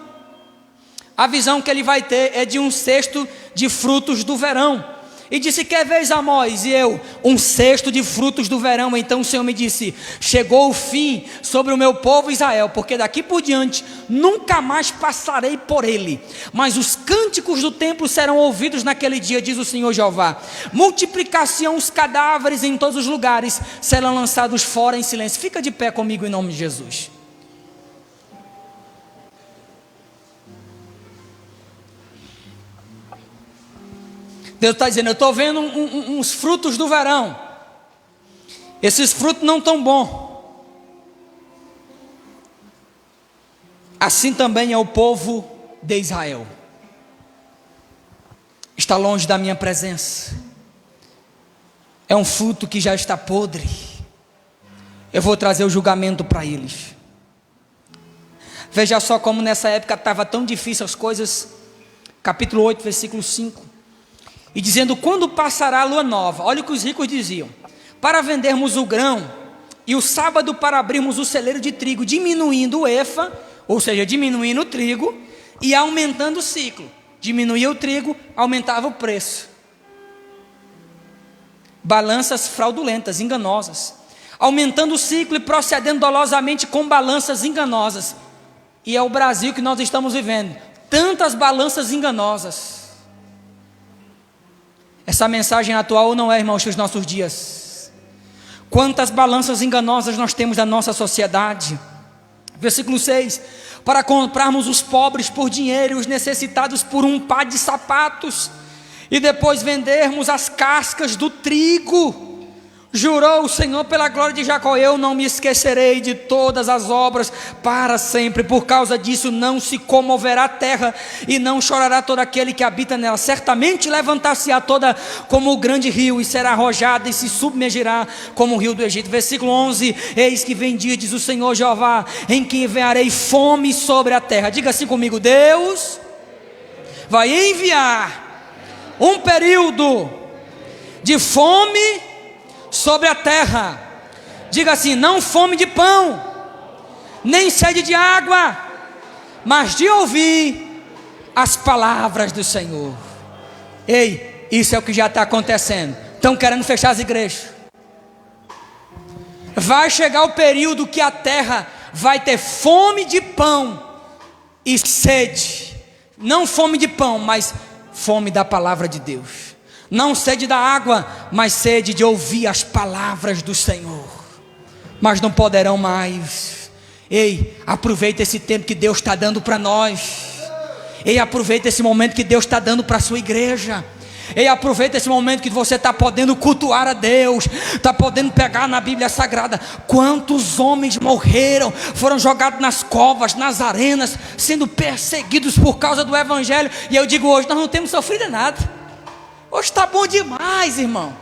A visão que ele vai ter é de um cesto de frutos do verão. E disse, quer vez Amós? E eu, um cesto de frutos do verão. Então o Senhor me disse, chegou o fim sobre o meu povo Israel, porque daqui por diante nunca mais passarei por ele, mas os cânticos do templo serão ouvidos naquele dia, diz o Senhor Jeová. Multiplicar-se-ão os cadáveres em todos os lugares, serão lançados fora em silêncio. Fica de pé comigo em nome de Jesus. Deus está dizendo, eu estou vendo uns frutos do verão. Esses frutos não estão bons. Assim também é o povo de Israel. Está longe da minha presença. É um fruto que já está podre. Eu vou trazer o julgamento para eles. Veja só como nessa época estava tão difícil as coisas. Capítulo 8, versículo 5. E dizendo: quando passará a lua nova? Olha o que os ricos diziam: para vendermos o grão, e o sábado para abrirmos o celeiro de trigo, diminuindo o efa, ou seja, diminuindo o trigo, e aumentando o ciclo. Diminuía o trigo, aumentava o preço. Balanças fraudulentas, enganosas. Aumentando o ciclo e procedendo dolosamente com balanças enganosas. E é o Brasil que nós estamos vivendo. Tantas balanças enganosas. Essa mensagem atual não é, irmãos, dos nossos dias. Quantas balanças enganosas nós temos na nossa sociedade. Versículo 6. Para comprarmos os pobres por dinheiro e os necessitados por um par de sapatos, e depois vendermos as cascas do trigo. Jurou o Senhor pela glória de Jacó: eu não me esquecerei de todas as obras para sempre. Por causa disso não se comoverá a terra, e não chorará todo aquele que habita nela. Certamente levantar-se-á toda como o grande rio, e será arrojada e se submergirá como o rio do Egito. Versículo 11. Eis que vem dia, diz o Senhor Jeová, em que enviarei fome sobre a terra. Diga assim comigo: Deus vai enviar um período de fome sobre a terra. Diga assim: não fome de pão, nem sede de água, mas de ouvir as palavras do Senhor. Ei, isso é o que já está acontecendo. Estão querendo fechar as igrejas. Vai chegar o período que a terra vai ter fome de pão e sede. Não fome de pão, mas fome da palavra de Deus. Não sede da água, mas sede de ouvir as palavras do Senhor. Mas não poderão mais. Ei, aproveita esse tempo que Deus está dando para nós. Ei, aproveita esse momento que Deus está dando para a sua igreja. Ei, aproveita esse momento que você está podendo cultuar a Deus, está podendo pegar na Bíblia Sagrada. Quantos homens morreram, foram jogados nas covas, nas arenas, sendo perseguidos por causa do Evangelho. E eu digo hoje, nós não temos sofrido nada. Hoje está bom demais, irmão.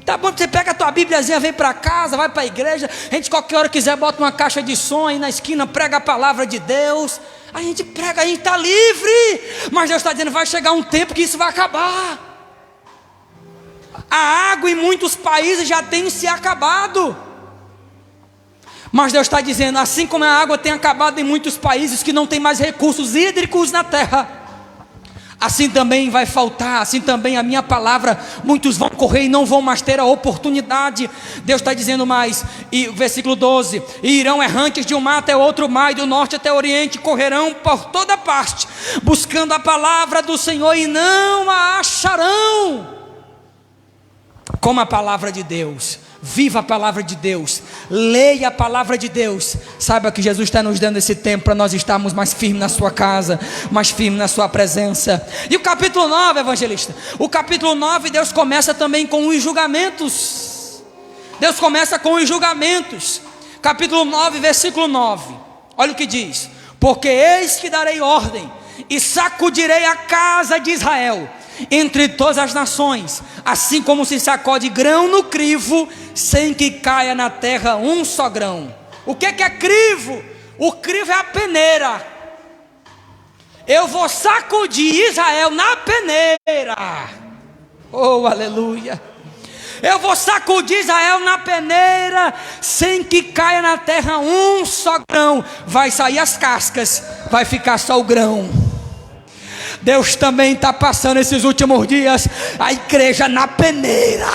Está bom, você pega a tua Bíbliazinha, vem para casa, vai para a igreja. A gente qualquer hora quiser bota uma caixa de som aí na esquina, prega a palavra de Deus. A gente prega, a gente está livre. Mas Deus está dizendo, vai chegar um tempo que isso vai acabar. A água em muitos países já tem se acabado. Mas Deus está dizendo, assim como a água tem acabado em muitos países que não tem mais recursos hídricos na terra, assim também vai faltar, assim também a minha palavra, muitos vão correr e não vão mais ter a oportunidade. Deus está dizendo mais, e versículo 12, e irão errantes de um mar até outro mar, e do norte até o oriente, correrão por toda parte, buscando a palavra do Senhor, e não a acharão. Como a palavra de Deus, viva a palavra de Deus, leia a palavra de Deus. Saiba que Jesus está nos dando esse tempo para nós estarmos mais firmes na sua casa, mais firmes na sua presença. E o capítulo 9, evangelista, o capítulo 9, Deus começa também com os julgamentos. Deus começa com os julgamentos. Capítulo 9, versículo 9, olha o que diz: porque eis que darei ordem e sacudirei a casa de Israel entre todas as nações, assim como se sacode grão no crivo, sem que caia na terra um só grão. O que é crivo? O crivo é a peneira. Eu vou sacudir Israel na peneira. Oh, aleluia. Eu vou sacudir Israel na peneira, sem que caia na terra um só grão. Vai sair as cascas, vai ficar só o grão. Deus também está passando esses últimos dias a igreja na peneira.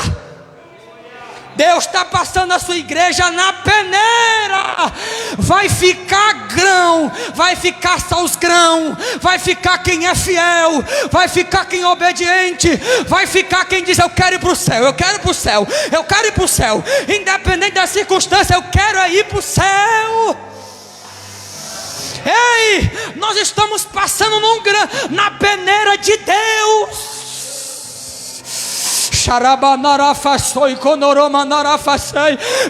Deus está passando a sua igreja na peneira. Vai ficar grão, vai ficar só os grãos, vai ficar quem é fiel, vai ficar quem é obediente, vai ficar quem diz: eu quero ir para o céu, eu quero ir para o céu, eu quero ir para o céu, independente da circunstância, eu quero ir para o céu. Ei, nós estamos passando na peneira de Deus.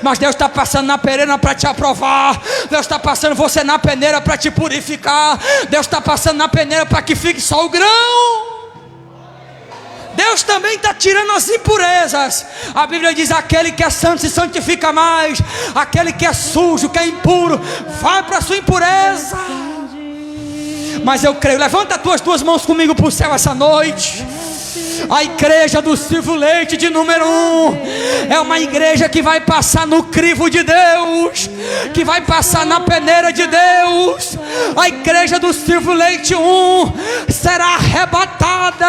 Mas Deus está passando na peneira para te aprovar. Deus está passando você na peneira para te purificar. Deus está passando na peneira para que fique só o grão. Deus também está tirando as impurezas. A Bíblia diz: aquele que é santo se santifica mais, aquele que é sujo, que é impuro, vai para a sua impureza. mas eu creio. Levanta as tuas duas mãos comigo para o céu essa noite. A igreja do Silvio Leite de número 1 é uma igreja que vai passar no crivo de Deus, que vai passar na peneira de Deus. A igreja do Silvio Leite 1 será arrebatada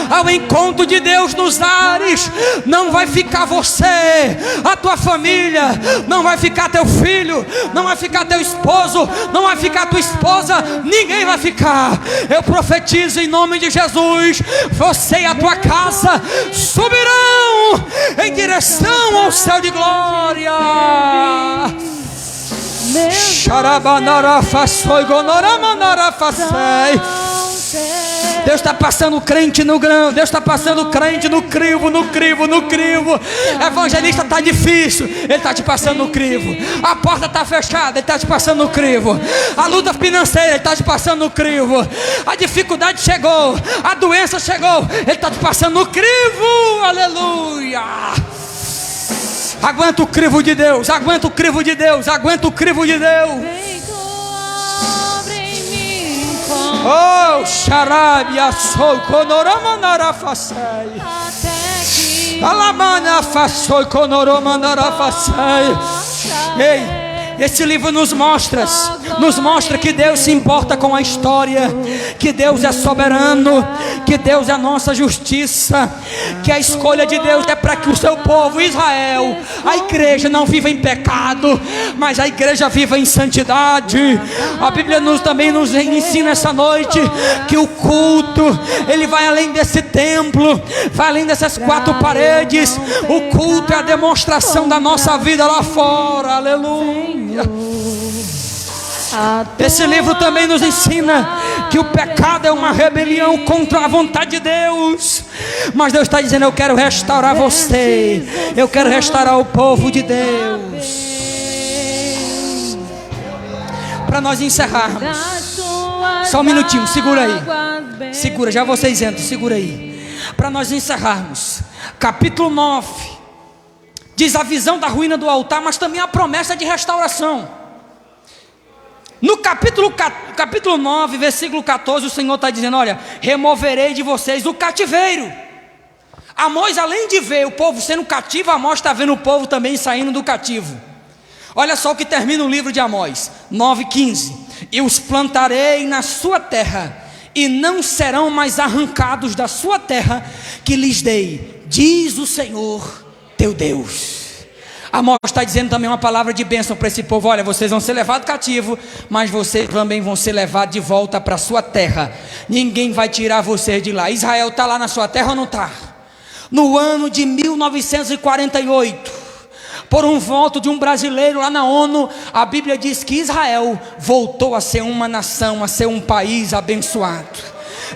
ao encontro de Deus nos ares. Não vai ficar você, a tua família, não vai ficar teu filho, não vai ficar teu esposo, não vai ficar tua esposa, ninguém vai ficar. Eu profetizo em nome de Jesus, você e a tua casa subirão em direção ao céu de glória. Deus está passando crente no grão, Deus está passando crente no crivo. Evangelista está difícil, Ele está te passando no crivo. A porta está fechada, Ele está te passando no crivo. A luta financeira, Ele está te passando no crivo. A dificuldade chegou, a doença chegou, Ele está te passando no crivo. Aleluia. Aguenta o crivo de Deus, aguenta o crivo de Deus, aguenta o crivo de Deus. Oh, Xarabia, sou Conorama Fasai. Alamana Fasoi Conorama Fasai. Ei. Esse livro nos mostra que Deus se importa com a história, que Deus é soberano, que Deus é a nossa justiça, que a escolha de Deus é para que o seu povo Israel, a igreja, não viva em pecado, mas a igreja viva em santidade. A Bíblia também nos ensina essa noite que o culto, ele vai além desse templo, vai além dessas quatro paredes. O culto é a demonstração da nossa vida lá fora. Aleluia. Esse livro também nos ensina que o pecado é uma rebelião contra a vontade de Deus, mas Deus está dizendo: eu quero restaurar você, eu quero restaurar o povo de Deus. Para nós encerrarmos, só um minutinho, segura aí, segura, já vocês entram, segura aí. Para nós encerrarmos, capítulo 9 diz a visão da ruína do altar, mas também a promessa de restauração. No capítulo 9, versículo 14, o Senhor está dizendo: olha, removerei de vocês o cativeiro. Amós, além de ver o povo sendo cativo, Amós está vendo o povo também saindo do cativo. Olha só o que termina o livro de Amós, 9:15: e os plantarei na sua terra, e não serão mais arrancados da sua terra que lhes dei, diz o Senhor teu Deus. Amós está dizendo também uma palavra de bênção para esse povo: olha, vocês vão ser levados cativo, mas vocês também vão ser levados de volta para a sua terra. Ninguém vai tirar vocês de lá. Israel está lá na sua terra ou não está? No ano de 1948, por um voto de um brasileiro lá na ONU, a Bíblia diz que Israel voltou a ser uma nação, a ser um país abençoado.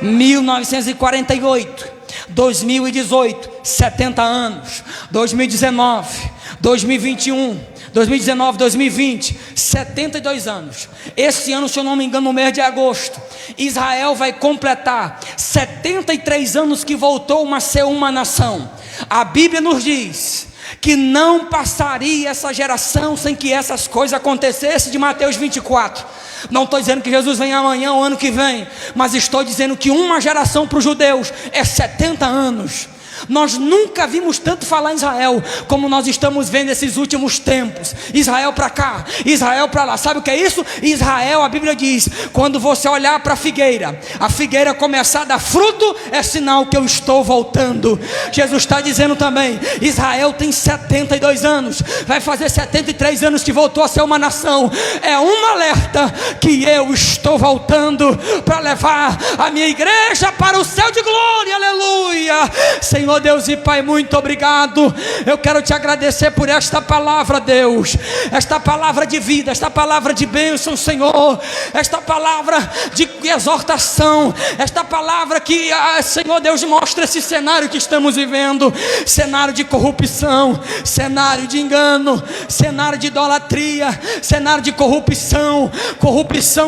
1948, 2018, 70 anos, 2019, 2021, 2019, 2020, 72 anos. Esse ano, se eu não me engano, no mês de agosto, Israel vai completar 73 anos que voltou a ser uma nação. A Bíblia nos diz que não passaria essa geração sem que essas coisas acontecessem, de Mateus 24. Não estou dizendo que Jesus vem amanhã ou ano que vem, mas estou dizendo que uma geração para os judeus é 70 anos. Nós nunca vimos tanto falar em Israel como nós estamos vendo esses últimos tempos. Israel para cá, Israel para lá. Sabe o que é isso? Israel, a Bíblia diz, quando você olhar para a figueira começar a dar fruto, é sinal que eu estou voltando. Jesus está dizendo também: Israel tem 72 anos, vai fazer 73 anos que voltou a ser uma nação. É um alerta que eu estou voltando para levar a minha igreja para o céu de glória. Aleluia. Senhor Deus e Pai, muito obrigado. Eu quero te agradecer por esta palavra, Deus, esta palavra de vida, esta palavra de bênção, Senhor, esta palavra de exortação, esta palavra que, Senhor Deus, mostra esse cenário que estamos vivendo, cenário de corrupção, cenário de engano, cenário de idolatria, cenário de corrupção,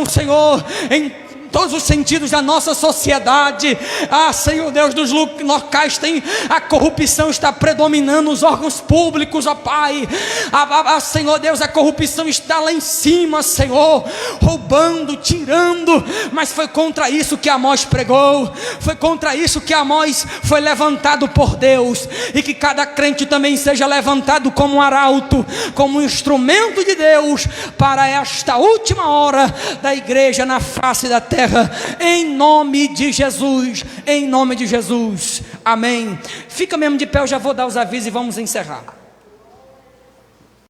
Senhor, em todos os sentidos da nossa sociedade. Senhor Deus, dos locais a corrupção está predominando, os órgãos públicos, ó Pai. Senhor Deus, a corrupção está lá em cima, Senhor, roubando, tirando, mas foi contra isso que Amós pregou, foi contra isso que Amós foi levantado por Deus, e que cada crente também seja levantado como um arauto, como um instrumento de Deus, para esta última hora da igreja na face da terra, em nome de Jesus, em nome de Jesus, amém. Fica mesmo de pé, eu já vou dar os avisos e vamos encerrar.